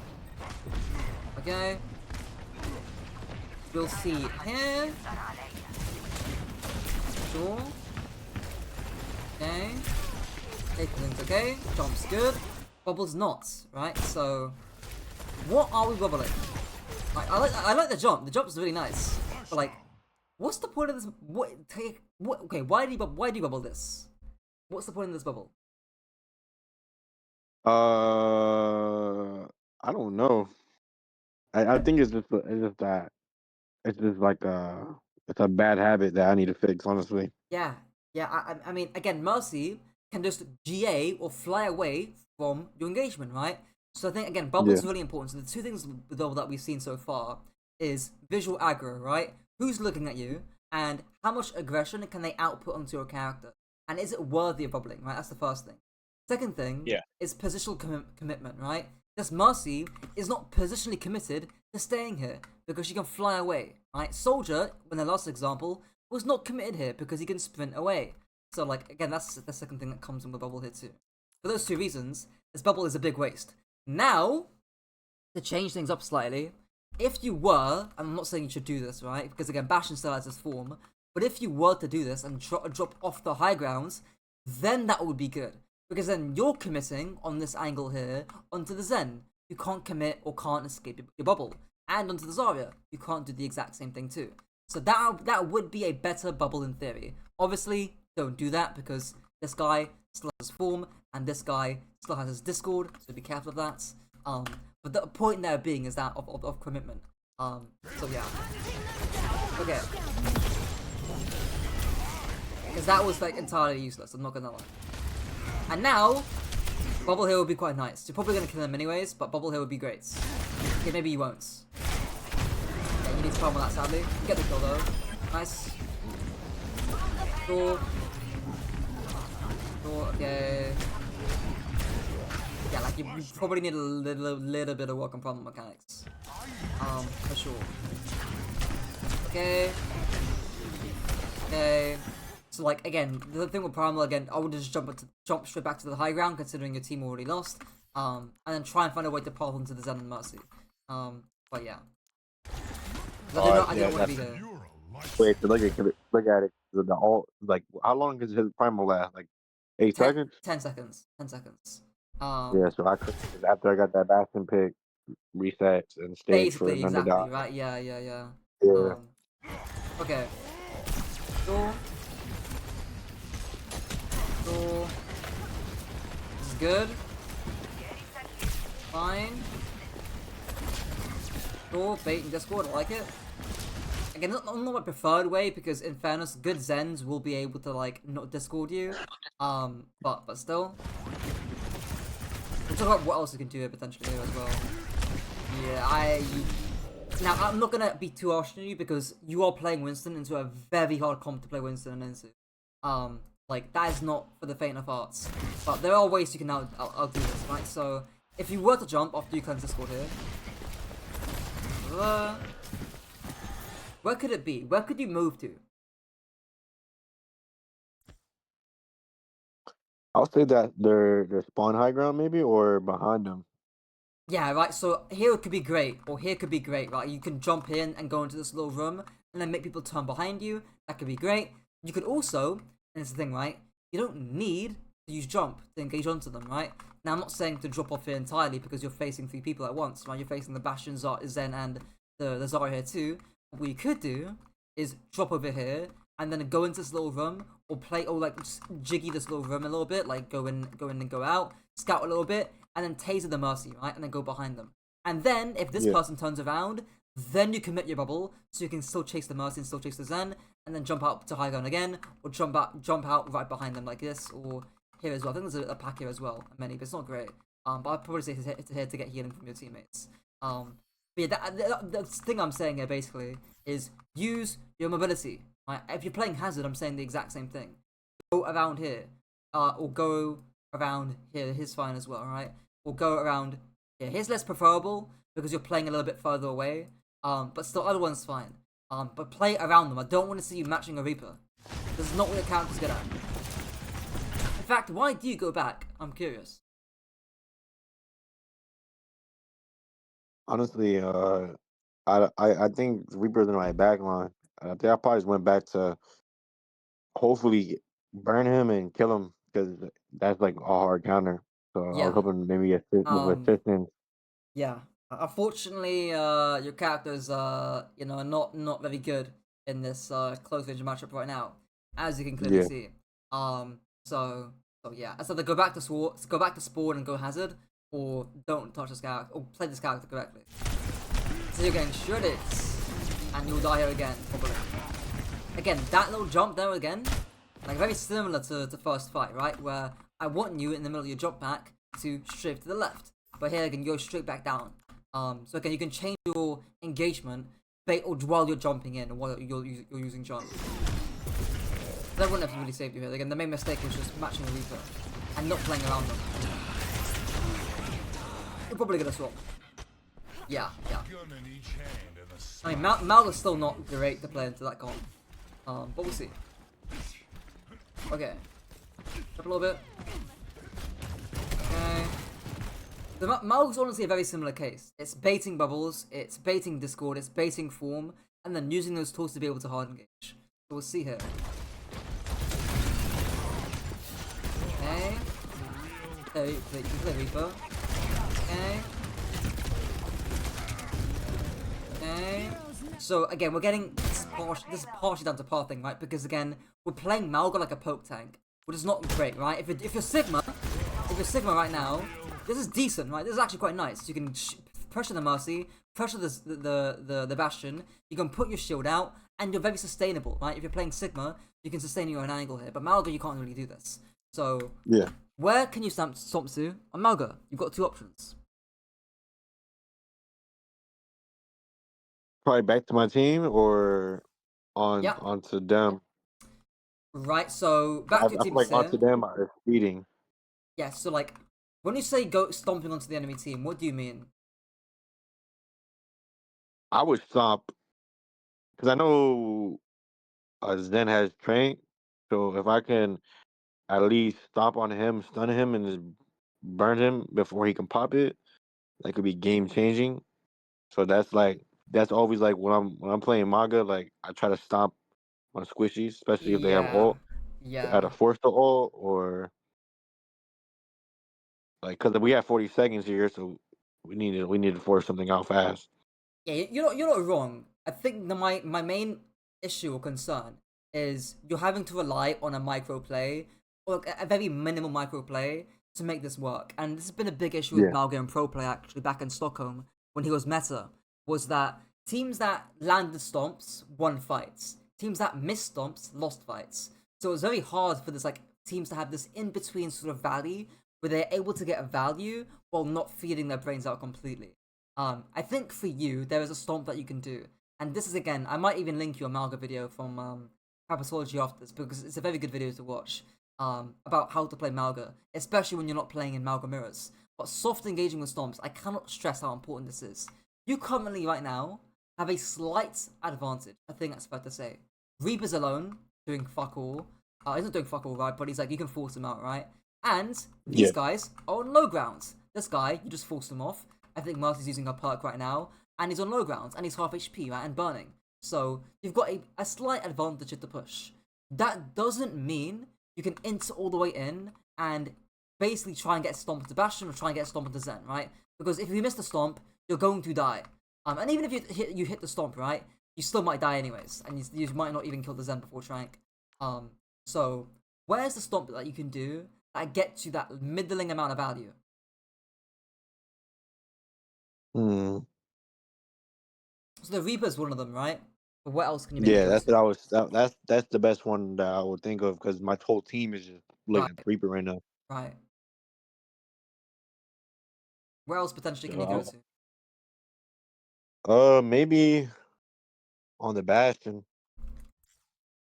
Okay, we'll see here. Sure. Okay. Takeling's okay. Jump's good. Bubble's not, right? So, what are we bubbling? Like, I like the jump. The jump's really nice. But like, what's the point of this? Okay, why do you bubble this? What's the point of this bubble? I don't know. I think it's just that it's just like It's a bad habit that I need to fix, honestly. Yeah, yeah. I mean, again, Mercy can just GA or fly away from your engagement, right? So I think again, bubble Yeah. is really important. So the two things though that we've seen so far is visual aggro, right? Who's looking at you, and how much aggression can they output onto your character, and is it worthy of bubbling, right? That's the first thing. Second thing Yeah. is positional commitment, right? This Mercy is not positionally committed to staying here because she can fly away, right? Soldier, in the last example, was not committed here because he can sprint away. So, like, again, that's the second thing that comes in with bubble here too. For those two reasons, this bubble is a big waste. Now, to change things up slightly, if you were, and I'm not saying you should do this, right? Because again, Bastion still has this form, but if you were to do this and drop off the high grounds, then that would be good. Because then you're committing on this angle here onto the Zen. You can't commit or can't escape your bubble. And onto the Zarya, you can't do the exact same thing too. So that would be a better bubble in theory. Obviously, don't do that because this guy still has his form and this guy still has his Discord, so be careful of that. But the point there being is that of commitment. So yeah. Okay. Because that was like entirely useless, I'm not gonna lie. And now, bubble here would be quite nice. You're probably gonna kill him anyways, but bubble here would be great. Okay, maybe you won't. Yeah, you need to farm on that sadly. You get the kill though. Nice. Door. Door, okay. Yeah, like you probably need a little bit of work on problem mechanics. For sure. Okay. Okay. So like again, the thing with Primal again, I would just jump straight back to the high ground considering your team already lost. And then try and find a way to pile into the Zen and Mercy. But yeah. I didn't want to be here. Wait, look at it. The all like how long does his primal last? Like 8 seconds? 10 seconds. 10 seconds. Yeah, so I could after I got that Bastion pick, reset and stayed for Basically, an underdog. right? Yeah. Yeah. Okay. Door. Door. This is good. Fine. Door, bait and Discord, I like it. Again, not my preferred way because in fairness, good Zens will be able to like not Discord you. But still. We'll talk about what else you can do here potentially here as well. Yeah, now I'm not gonna be too harsh on you because you are playing Winston into a very hard comp to play Winston into. Like that is not for the faint of hearts. But there are ways you can outdo this, right? So if you were to jump after you cleanse Discord here, where could it be? Where could you move to? I'll say that their spawn high ground maybe or behind them. Yeah, right, so here could be great, or here could be great, right? You can jump in and go into this little room, and then make people turn behind you. That could be great. You could also, and it's the thing, right? You don't need to use jump to engage onto them, right? Now, I'm not saying to drop off here entirely because you're facing 3 people at once, right? You're facing the Bastion, Zen, and the Zarya here too. What you could do is drop over here, and then go into this little room, or play, or like just jiggy this little room a little bit, like go in and go out, scout a little bit, and then taser the Mercy, right? And then go behind them. And then, if this person turns around, then you commit your bubble, so you can still chase the Mercy and still chase the Zen, and then jump out to high ground again, or jump out right behind them like this, or here as well. I think there's a pack here as well, many, but it's not great. But I'd probably say it's here to get healing from your teammates. But yeah, the thing I'm saying here basically is use your mobility. Right? If you're playing Hazard, I'm saying the exact same thing. Go around here, or go around here. Here's fine as well, right? Or go around here. Here's less preferable because you're playing a little bit further away. But still, other one's fine. But play around them. I don't want to see you matching a Reaper. This is not what your character's good at. In fact, why do you go back? I'm curious. Honestly, I think Reaper's in my back line. I think I probably just went back to hopefully burn him and kill him because that's like a hard counter. So I was Yeah. hoping maybe with assistance. Yeah. Unfortunately, your character's not very good in this close range matchup right now, as you can clearly see. So yeah. So either go back to Spawn and go Hazard, or don't touch this character, or play this character correctly. So you're getting shredded, and you'll die here again, probably. again, that little jump there again, like very similar to the first fight, right? Where I want you in the middle of your jump back to strafe to the left, but here again, you go straight back down. So again, you can change your engagement while you're jumping in, or while you're using jump. That wouldn't have really saved you here. Again, the main mistake was just matching the Reaper and not playing around them. You're probably gonna swap. Yeah. I mean, Mal is still not great to play into that comp. But we'll see. Okay. Up a little bit. Okay. The Mal's honestly a very similar case. It's baiting bubbles, it's baiting Discord, it's baiting form, and then using those tools to be able to hard engage. So we'll see here. Okay. You can play Reaper. Okay. Okay. So again, we're getting this is partially down to pathing, right? Because again, we're playing Malga like a poke tank, which is not great, right? If you're Sigma right now, this is decent, right? This is actually quite nice. You can pressure the Mercy, pressure the Bastion. You can put your shield out, and you're very sustainable, right? If you're playing Sigma, you can sustain your own angle here. But Malga, you can't really do this. So Yeah. where can you stomp to? On Malga, you've got two options. Probably back to my team or onto them. Right, so back I to your feel team like here. onto them are speeding. Yeah, so like, when you say go stomping onto the enemy team, what do you mean? I would stop because I know Zen has trained. So if I can at least stomp on him, stun him, and just burn him before he can pop it, that could be game changing. So that's always like when I'm playing Maga, like I try to stomp on squishies, especially if they have Yeah, ult. yeah. Either force the ult or like because we have 40 seconds here, so we need to force something out fast. Yeah, you're not wrong. I think my main issue or concern is you're having to rely on a micro play or like a very minimal micro play to make this work. And this has been a big issue with Yeah. Malga and Pro Play actually back in Stockholm when he was meta, was that teams that landed stomps won fights. Teams that missed stomps lost fights. So it was very hard for this like teams to have this in between sort of valley where they're able to get a value while not feeding their brains out completely. I think for you, there is a stomp that you can do. And this is again, I might even link you a Malga video from Capitology after this because it's a very good video to watch about how to play Malga, especially when you're not playing in Malga mirrors. But soft engaging with stomps, I cannot stress how important this is. You currently, right now, have a slight advantage. I think that's fair to say. Reaper's alone, doing fuck all. He's not doing fuck all, right? But he's like, you can force him out, right? And these Yeah. guys are on low ground. This guy, you just forced him off. I think Marty's using her perk right now, and he's on low ground, and he's half HP, right, and burning. So you've got a slight advantage at the push. That doesn't mean you can int all the way in and basically try and get a stomp into Bastion or try and get a stomp into Zen, right? Because if you miss the stomp, you're going to die. And even if you hit the stomp, right, you still might die anyways, and you might not even kill the Zen before Trank. So where's the stomp that you can do that gets you that middling amount of value? Hmm. So the Reaper's one of them, right? But what else can you maybe Yeah, go that's to? what I was. That's the best one that I would think of because my whole team is just looking at the Right, Reaper right now. right. Where else potentially can you go So, to? maybe on the Bastion.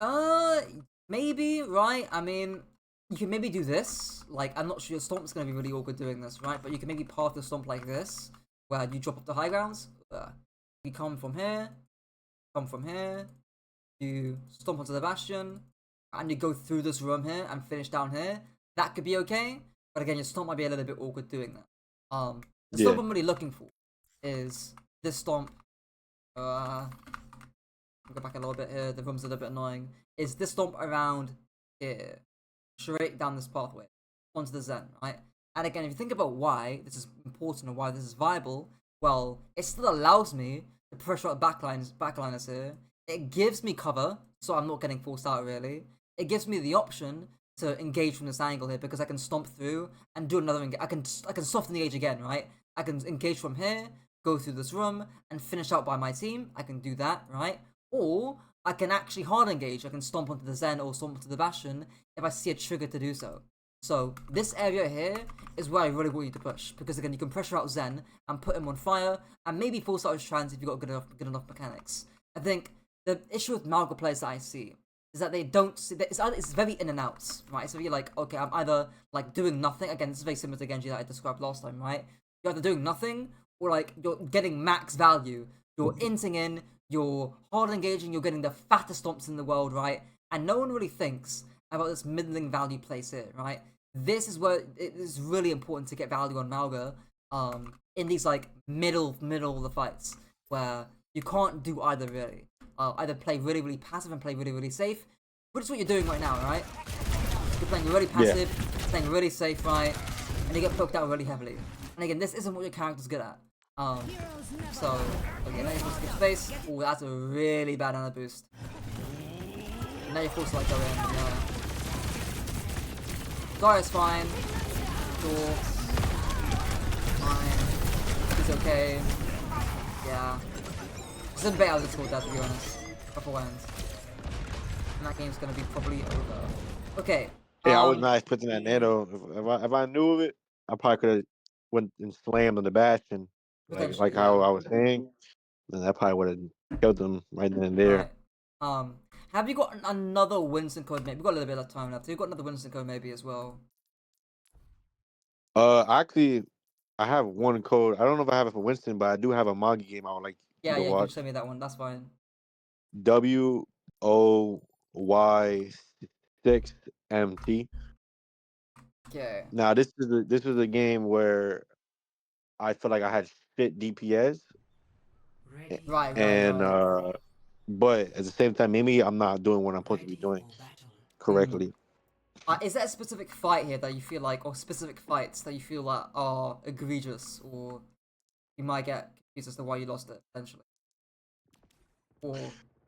Uh, maybe, right? I mean, you can maybe do this. Like, I'm not sure your stomp's gonna be really awkward doing this, right? But you can maybe path the stomp like this, where you drop up the high grounds. You come from here, you stomp onto the Bastion, and you go through this room here and finish down here. That could be okay, but again, your stomp might be a little bit awkward doing that. The Yeah. stomp I'm really looking for is this stomp. I'll go back a little bit here. The room's a little bit annoying. Is this stomp around here, straight down this pathway onto the Zen, right? And again, if you think about why this is important or why this is viable, well, it still allows me to pressure out backliners here. It gives me cover, so I'm not getting forced out really. It gives me the option to engage from this angle here because I can stomp through and do another engage. I can soften the age again, right? I can engage from here, go through this room, and finish out by my team. I can do that, right? Or I can actually hard engage. I can stomp onto the Zen or stomp onto the Bastion if I see a trigger to do so. So this area here is where I really want you to push, because again you can pressure out Zen and put him on fire and maybe force out his trans if you've got good enough mechanics. I think the issue with Malga players that I see is that they don't see that it's very in and outs, right? It's very like, okay, I'm either like doing nothing. Again, this is very similar to Genji that I described last time, right? You're either doing nothing or like you're getting max value. You're inting in, you're hard engaging, you're getting the fattest stomps in the world, right? And no one really thinks about this middling value place here, right? This is where it is really important to get value on Malga, in these like middle of the fights where you can't do either really. Either play really passive and play really safe, which is what you're doing right now, right? You're playing really passive, playing really safe, right? And you get poked out really heavily. And again, this isn't what your character's good at. So, okay, now you're forced to get space. Oh, that's a really bad mana boost. And now you're forced to like go in, yeah. Zarya's fine. Sure. Fine. He's okay. Yeah. It's a bit out of the squad, to be honest. Beforehand. And that game's gonna be probably over. Okay. Yeah, I was nice putting that nano. If I knew of it, I probably could have went and slammed on the Bastion, like how I was saying. Then that probably would have killed them right then and there. Right. Have you got another Winston code? Maybe we've got a little bit of time left. Have you got another Winston code maybe as well? Actually, I have one code. I don't know if I have it for Winston, but I do have a manga game I would like Yeah, to you can watch. show me that one. That's fine. WOY6MT. Okay. Now this is a game where I feel like I had shit DPS, Right. and but at the same time, maybe I'm not doing what I'm supposed to be doing correctly. Is there a specific fight here that you feel like, or specific fights that you feel like are egregious, or you might get confused as to why you lost it potentially? Or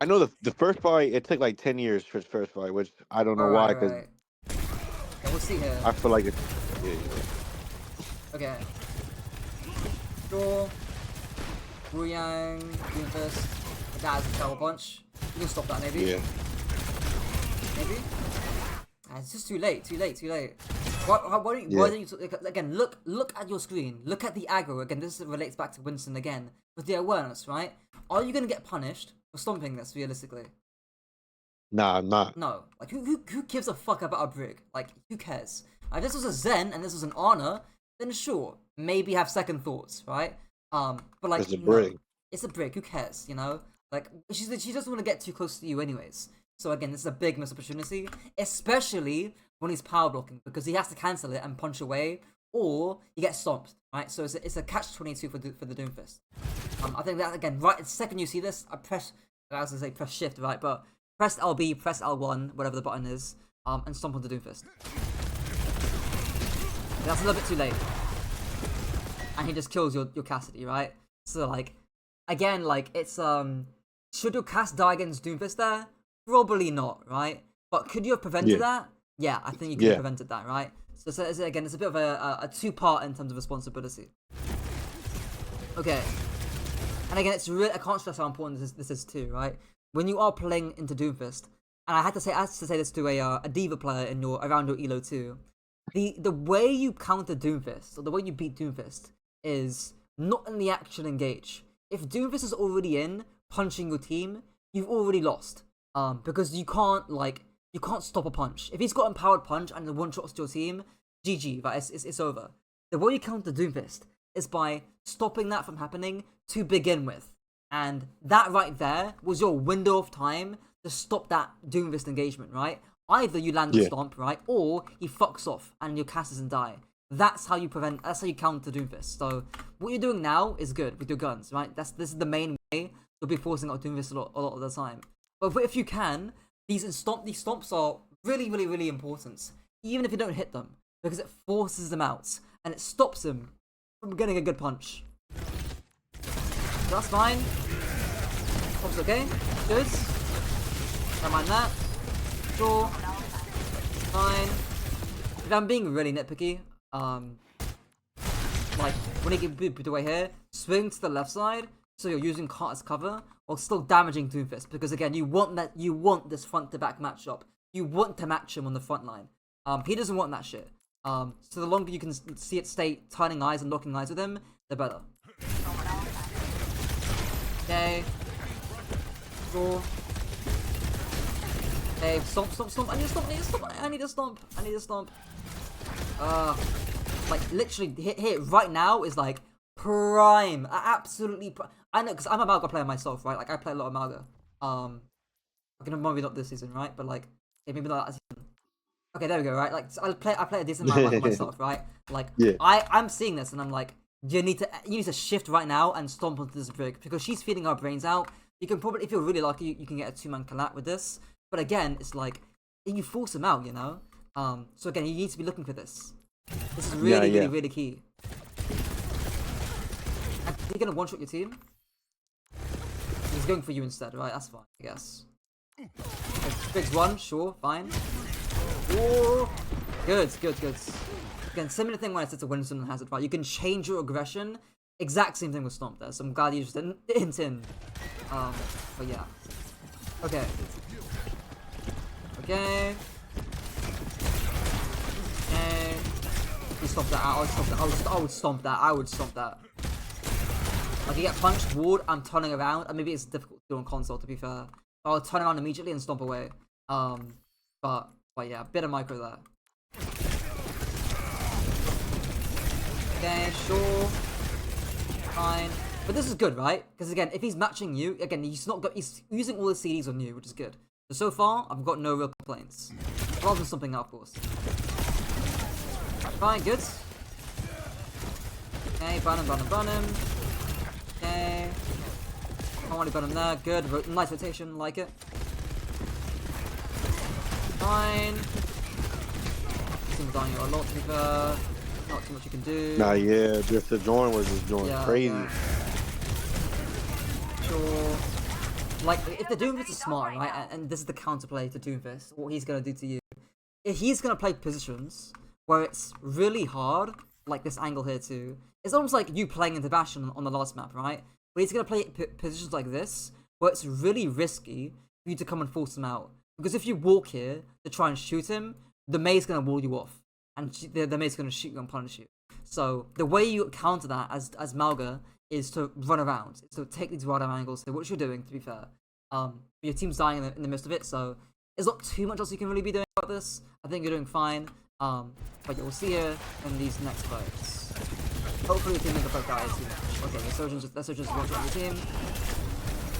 I know the first fight, it took like 10 years for the first fight, which I don't know why, because right. Okay, we'll see here. I feel like it's Okay. Draw. Wuyang, Doomfist. That is a Tower Punch. You can stop that maybe. Yeah. Maybe? It's just too late. Why don't you again, look at your screen. Look at the aggro. Again, this relates back to Winston again. With the awareness, right? Are you going to get punished for stomping this, realistically? Nah, I'm not. No. Like, who gives a fuck about a Brig? Like, who cares? If this was a Zen and this was an Ana, then sure, maybe have second thoughts, right? But like, It's a Brig. No, it's a Brig. Who cares, you know? Like, she doesn't want to get too close to you anyways. So again, this is a big missed opportunity, especially when he's power blocking, because he has to cancel it and punch away, or he gets stomped, right? So it's a catch-22 for the Doomfist. I think that again, right the second you see this, I was gonna say press shift, right? But press LB, press L1, whatever the button is, and stomp on the Doomfist. That's a little bit too late, and he just kills your Cassidy, right? So like, again, like it's should your Cass die against Doomfist there? Probably not, right? But could you have prevented that? Yeah, I think you could have prevented that, right? So again, it's a bit of a two-part in terms of responsibility. Okay. And again, it's really, I can't stress how important this is too, right? When you are playing into Doomfist, and I had to say this to a Diva player in around your elo too. The way you counter Doomfist, or the way you beat Doomfist, is not in the actual engage. If Doomfist is already in, punching your team, you've already lost. Because you can't stop a punch. If he's got empowered punch and the one shots to your team, GG, right? It's over. The way you counter Doomfist is by stopping that from happening to begin with. And that right there was your window of time to stop that Doomfist engagement, right? Either you land the stomp, right? Or he fucks off and your cast doesn't die. That's how you counter Doomfist. So what you're doing now is good with your guns, right? This is the main way you'll be forcing out Doomfist a lot of the time. But if you can, these stomps are really important, even if you don't hit them, because it forces them out and it stops them from getting a good punch. So that's fine. Stomp's okay. Good. Don't mind that. Sure. Fine. If I'm being really nitpicky, like when he can boot away here, swing to the left side, so you're using Cart as cover while still damaging Doomfist, because again, you want this front to back matchup. You want to match him on the front line. He doesn't want that shit. So the longer you can see it stay turning eyes and locking eyes with him, the better. Okay. Draw. Okay, stomp. I need to stomp. Like, literally, hit right now is like prime. Absolutely I know, because I'm a Malga player myself, right? Like, I play a lot of Malga. Maybe not this season, right? But like, maybe not that season. Okay, there we go, right? Like, so I play a decent amount of myself, right? Like, I'm seeing this and I'm like, you need to shift right now and stomp onto this Brig, because she's feeding her brains out. You can probably, if you're really lucky, you can get a 2-man collat with this. But again, it's like, you force him out, you know? So again, you need to be looking for this. This is really key. And you're gonna one-shot your team? He's going for you instead, right? That's fine, I guess. Briggs 1, sure, fine. Ooh. Good. Again, similar thing when I said to Winston and Hazard, right? You can change your aggression. Exact same thing with Stomp there, so I'm glad you just didn't hint in. But yeah. Okay. You stomp that out. I would stomp that. Like, you get punched, ward, I'm turning around, and maybe it's difficult to do on console, to be fair. I'll turn around immediately and stomp away. But yeah, bit of micro there. Okay, sure. Fine. But this is good, right? Because again, if he's matching you, again, he's using all the CDs on you, which is good. So far, I've got no real complaints. Rather than something out, of course. Fine, good. Okay, burn him. Okay. I want to burn him there. Good. Nice rotation, like it. Fine. Seems dying a lot, to be fair. Not too much you can do. Nah, yeah, just the join was just going crazy. Yeah. Sure. Like, if the Doomfist is smart, right, and this is the counterplay to Doomfist, what he's going to do to you, if he's going to play positions where it's really hard, like this angle here too, it's almost like you playing into Bastion on the last map, right? But he's going to play positions like this, where it's really risky for you to come and force him out. Because if you walk here to try and shoot him, the Mei's going to wall you off. And the Mei's going to shoot you and punish you. So the way you counter that as Malga is to run around. It's to take these right-arm angles, which you're doing, to be fair. Your team's dying in the midst of it, so there's not too much else you can really be doing about this. I think you're doing fine. But you'll see here in these next fights. Hopefully your team doesn't both die too much. Okay, the Sojourn's one-shot your team.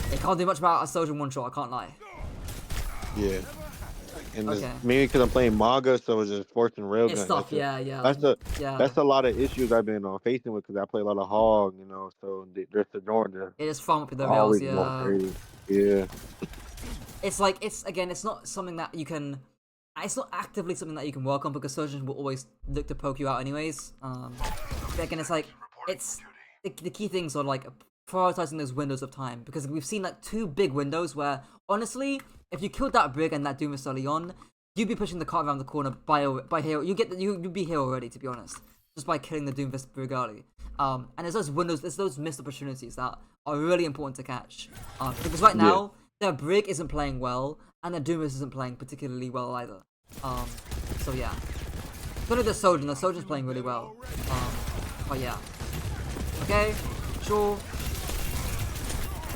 They can't do much about a Sojourn one-shot, I can't lie. Yeah. And maybe because I'm playing Maga, so it's just forcing railgun. It's tough, yeah. That's a lot of issues I've been facing with, because I play a lot of Hog, you know, so there's the Georgia. It is farm up with the rails, yeah. It's like, it's not something that you can, it's not actively something that you can work on, because Surgeons will always look to poke you out anyways. But again, it's like, the key things are like prioritizing those windows of time, because we've seen like 2 big windows where, honestly, if you killed that Brig and that Doomfist early on, you'd be pushing the cart around the corner by hero. You'd be here already, to be honest, just by killing the Doomfist Brig early. And there's those windows, there's those missed opportunities that are really important to catch. Because right now, their Brig isn't playing well, and their Doomfist isn't playing particularly well either. So yeah. So did the Sojourn's playing really well. But yeah. Okay, sure.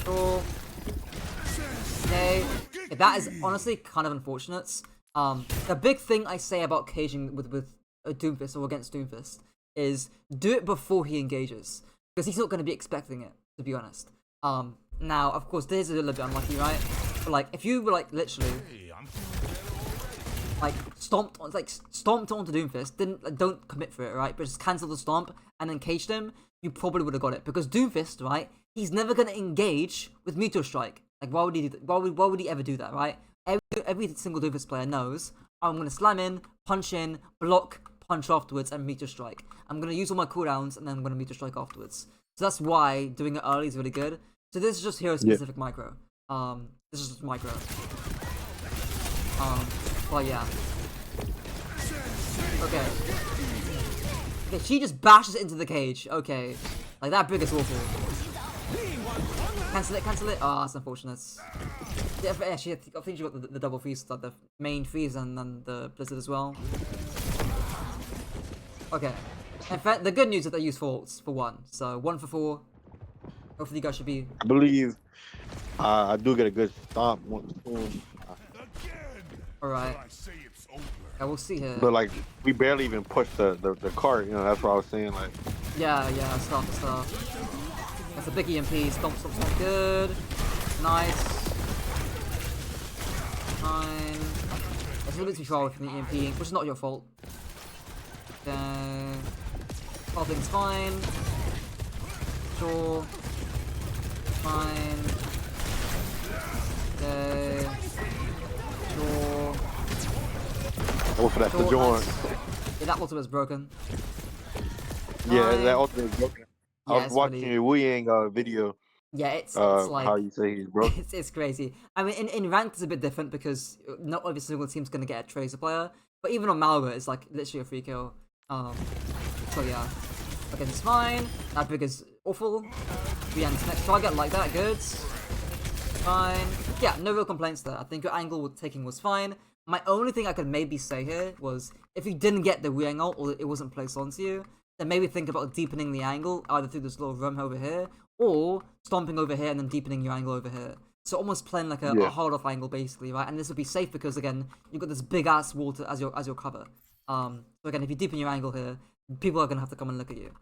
Okay. That is honestly kind of unfortunate. The big thing I say about caging with a Doomfist or against Doomfist is do it before he engages, because he's not going to be expecting it, to be honest. Now, of course, this is a little bit unlucky, right? But like, if you were like literally like stomped onto Doomfist, then don't commit for it, right? But just cancel the stomp and then caged him, you probably would have got it, because Doomfist, right? He's never going to engage with Meteor Strike. Like, why would he do that? Why would he ever do that, right? Every single Doomfist player knows I'm going to slam in, punch in, block, punch afterwards, and Meteor Strike. I'm going to use all my cooldowns, and then I'm going to Meteor Strike afterwards. So that's why doing it early is really good. So this is just hero-specific micro. This is just micro. But yeah. Okay, she just bashes into the cage. Okay. Like, that Brig is awful. Cancel it. Ah, that's unfortunate. Yeah, but actually, I think you got the double freeze, like the main freeze and then the blizzard as well. Okay. In fact, the good news is that they use faults for 1, so 1 for 4. Hopefully, you guys should be. I believe I do get a good stomp soon. All right. Yeah, we'll see here. But like we barely even pushed the cart, you know, that's what I was saying. Like Yeah, stuff. That's a big EMP. Stomp. Good. Nice. Fine. That's a little bit too far away from the EMP, which is not your fault. Okay. Whole thing's fine. Sure. Fine. Okay. Sure. go for that Sure, Sojourn. nice. Yeah, that ultimate is broken. Yeah, Fine. that ultimate is broken. I Yeah, was it's watching really. your Wu Yang video. Yeah, it's How like you say he's broken. it's crazy. I mean, in ranked it's a bit different because not every single team's gonna get a Tracer player, but even on Malga, it's like literally a free kill. So yeah, okay, it's fine. That big is awful. Rian's next target like that, good. Fine. Yeah, no real complaints there. I think your angle with taking was fine. My only thing I could maybe say here was if you didn't get the Wiang ult or it wasn't placed onto you, then maybe think about deepening the angle either through this little room over here or stomping over here and then deepening your angle over here. So almost playing like a Yeah. hard off angle basically, right? And this would be safe because again, you've got this big ass wall as your cover. So again, if you deepen your angle here, people are gonna have to come and look at you.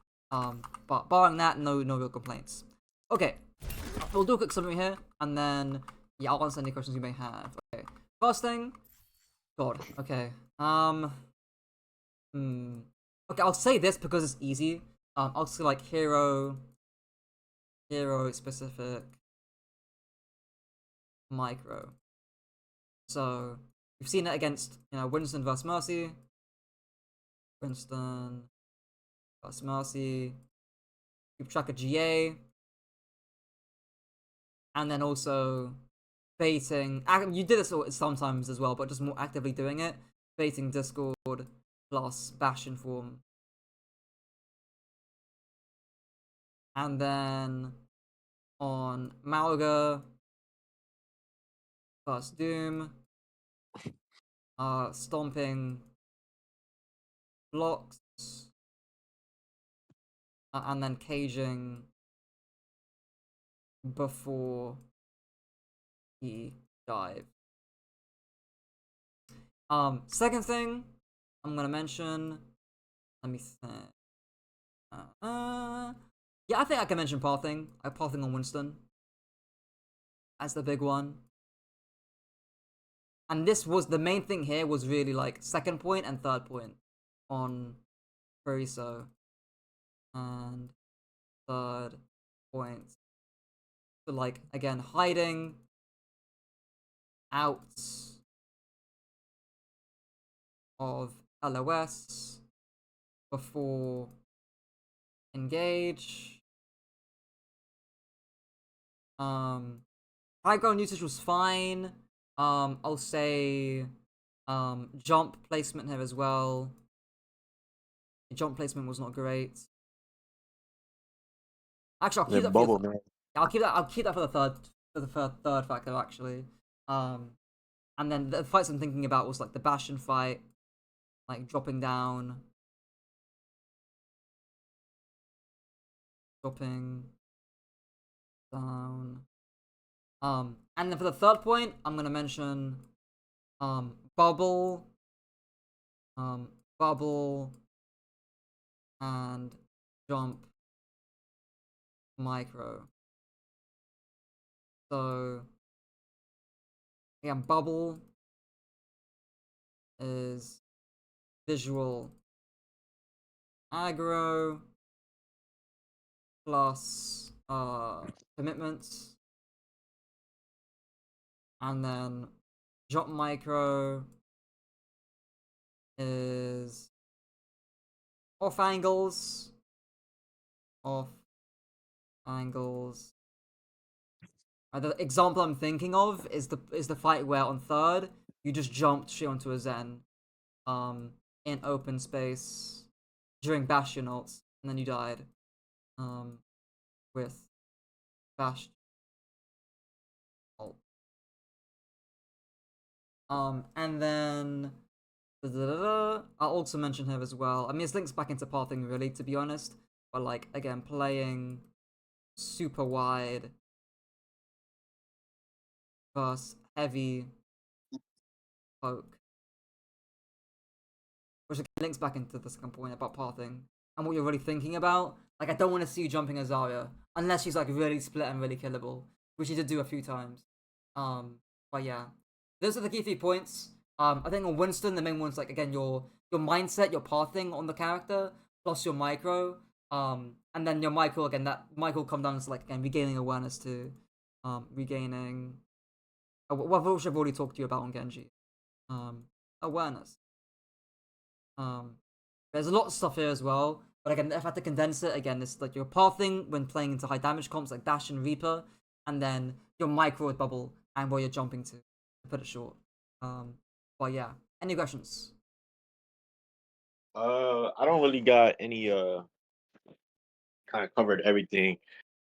But barring that, no real complaints. Okay, we'll do a quick summary here, and then yeah, I'll answer any questions you may have. Okay, first thing, God. Okay. Okay, I'll say this because it's easy. I'll say like hero specific, micro. So we've seen it against Winston versus Mercy. Winston versus Mercy. Keep track of GA. And then also baiting. You did this sometimes as well, but just more actively doing it. Baiting Discord plus Bastion form. And then on Malga plus Doom. Stomping blocks. And then caging before he dive. Second thing I'm gonna mention. Let me think. Yeah, I think I can mention pathing. Pathing on Winston. That's the big one. And this was the main thing here was really like second point and third point on Friso. And third point. So like again, hiding out of LOS before engage. High ground usage was fine. I'll say jump placement here as well. Jump placement was not great. Actually, I'll keep that Bubble, for the man. I'll keep that for the third factor actually. And then the fights I'm thinking about was like the Bastion fight, like dropping down, and then for the third point, I'm gonna mention bubble, bubble, and jump micro. So again, bubble is visual aggro plus commitments, and then jump micro is off angles. The example I'm thinking of is the fight where on third you just jumped straight onto a Zen, in open space during Bastion ults, and then you died, with Bastion. And then I'll also mention here as well. I mean, this links back into pathing, really, to be honest. But like again, playing super wide versus heavy poke, which again links back into the second point about pathing and what you're really thinking about. Like, I don't want to see you jumping a Zarya unless she's like really split and really killable, which she did do a few times. But yeah, those are the key 3 points. I think on Winston, the main one's like again your mindset, your pathing on the character, plus your micro. And then your micro again. That micro come down to like again regaining awareness too, regaining. Which I've already talked to you about on Genji. Awareness. There's a lot of stuff here as well. But again, if I had to condense it, again, it's like your pathing when playing into high damage comps like Dash and Reaper, and then your micro with bubble and where you're jumping to put it short. But yeah, any questions? I don't really got any. Kind of covered everything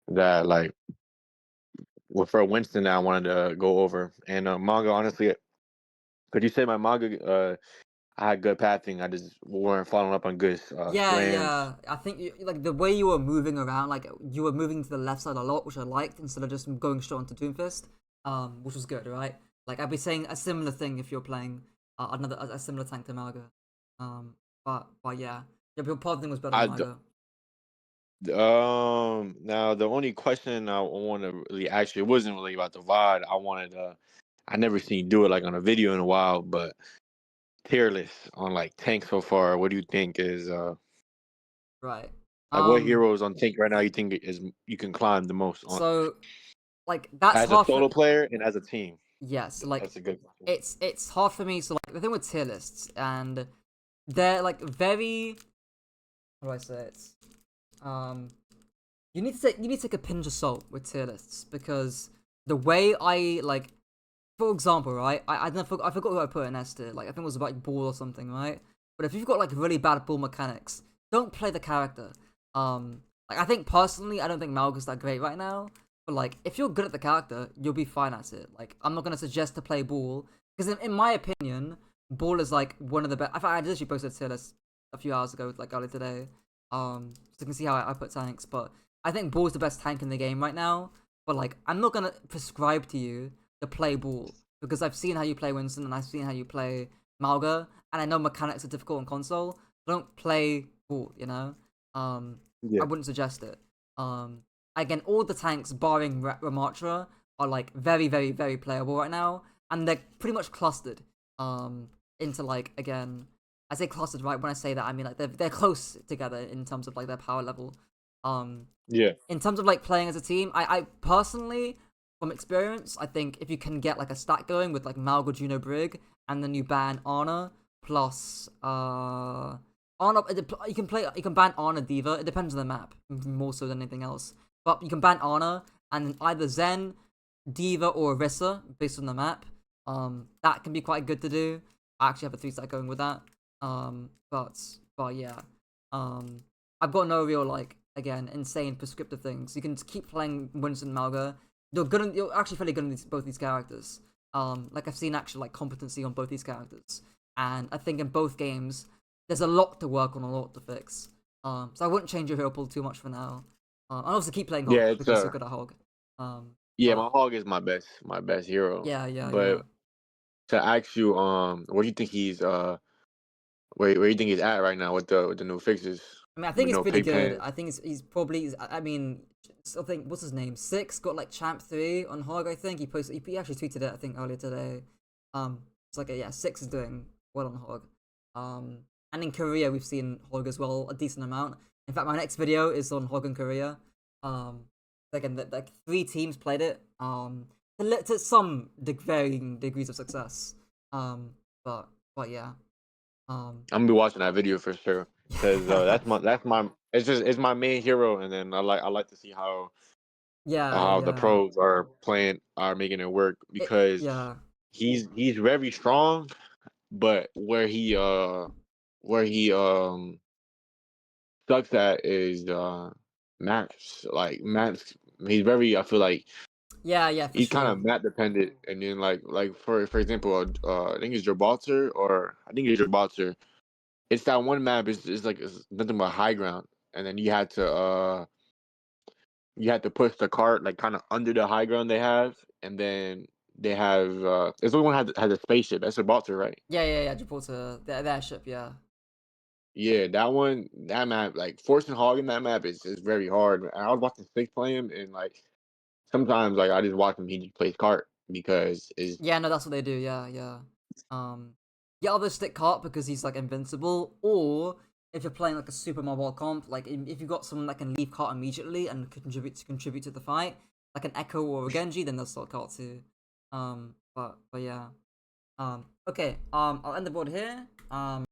that like for Winston that I wanted to go over. And manga, honestly, could you say my manga? I had good pathing. I just weren't following up on good Yeah, slams. yeah. I think like the way you were moving around, like you were moving to the left side a lot, which I liked, instead of just going straight onto Doomfist, which was good, right? Like I'd be saying a similar thing if you're playing another a similar tank to Malga. But yeah, your pathing was better on I Malga. now the only question I want to really ask you, it wasn't really about the VOD. I wanted I never seen you do it like on a video in a while, but tier list on like tank so far. What do you think is Right. like what Um. heroes on tank right now you think is you can climb the most on So like that's as a hard for solo player and as a team? yes. Like That's a good question. it's hard for me. So like the thing with tier lists, and they're like very, how do I say it? Um. You need to take a pinch of salt with tier lists, because the way I like, for example, right? I forgot who I put in S tier. Like I think it was about ball or something, right? But if you've got like really bad ball mechanics, don't play the character. Like I think personally, I don't think Malga's that great right now. But like if you're good at the character, you'll be fine at it. Like I'm not gonna suggest to play ball, because in my opinion, ball is like one of the best. I fact, I literally posted a tier list a few hours ago, like earlier today. So you can see how I put tanks, but I think ball is the best tank in the game right now. But like I'm not gonna prescribe to you to play ball, because I've seen how you play Winston and I've seen how you play Malga, and I know mechanics are difficult on console. Don't play ball, you know. I Yeah. wouldn't suggest it. Um, Again, all the tanks barring Ramatra are like very, very, very playable right now, and they're pretty much clustered. Into like again, I say clustered right when I say that I mean like they're close together in terms of like their power level. Um, Yeah. in terms of like playing as a team, I personally, from experience, I think if you can get like a stack going with like Malga, Juno, Brig, and then you ban Ana plus Ana, you can ban Ana Diva. It depends on the map more so than anything else. But you can ban Ana and then either Zen, Diva, or Orisa based on the map. That can be quite good to do. I actually have a 3 stack going with that. But yeah. Um, I've got no real like again insane prescriptive things. You can just keep playing Winston and Malga. You're actually fairly good at both these characters. Like I've seen actual like competency on both these characters, and I think in both games there's a lot to work on, a lot to fix. So I wouldn't change your hero pool too much for now. And also keep playing Yeah, Hog it's because you're good at Hog. yeah, But my hog is my best hero. yeah, yeah, yeah. But to ask you, where do you think he's where you think he's at right now with the new fixes? I mean, I think With it's no pretty pig good. pen. I think he's probably. I mean, I think what's his name? Six got like champ 3 on Hog. I think he posted. He actually tweeted it. I think earlier today. It's like yeah, Six is doing well on Hog. And in Korea we've seen Hog as well a decent amount. In fact, my next video is on Hog in Korea. Again, like 3 teams played it. To some varying degrees of success. But yeah. Um, I'm gonna be watching that video for sure because that's my it's my main hero, and then I like to see yeah, how the yeah. pros are making it work because Yeah. he's very strong, but where he sucks at is maps. Like maps, he's very. I feel like Yeah, for He's kind sure. of map dependent, and then like for example, I think it's Gibraltar, or I think it's Gibraltar. It's that one map. It's like it's nothing but high ground, and then you had to push the cart like kind of under the high ground they have, and then they have it's the only one has a spaceship. That's Gibraltar, right? Yeah, Gibraltar, their ship, yeah. Yeah, that one, that map, like forcing hog in that map is very hard. And I was watching Six play him, and like sometimes like I just watch him, he just plays cart because it's Yeah, no, that's what they do. Yeah. Um, you either stick cart because he's like invincible, or if you're playing like a super mobile comp, like if you've got someone that can leave cart immediately and contribute to the fight, like an Echo or a Genji, then they'll start cart too. But yeah. Okay. I'll end the board here.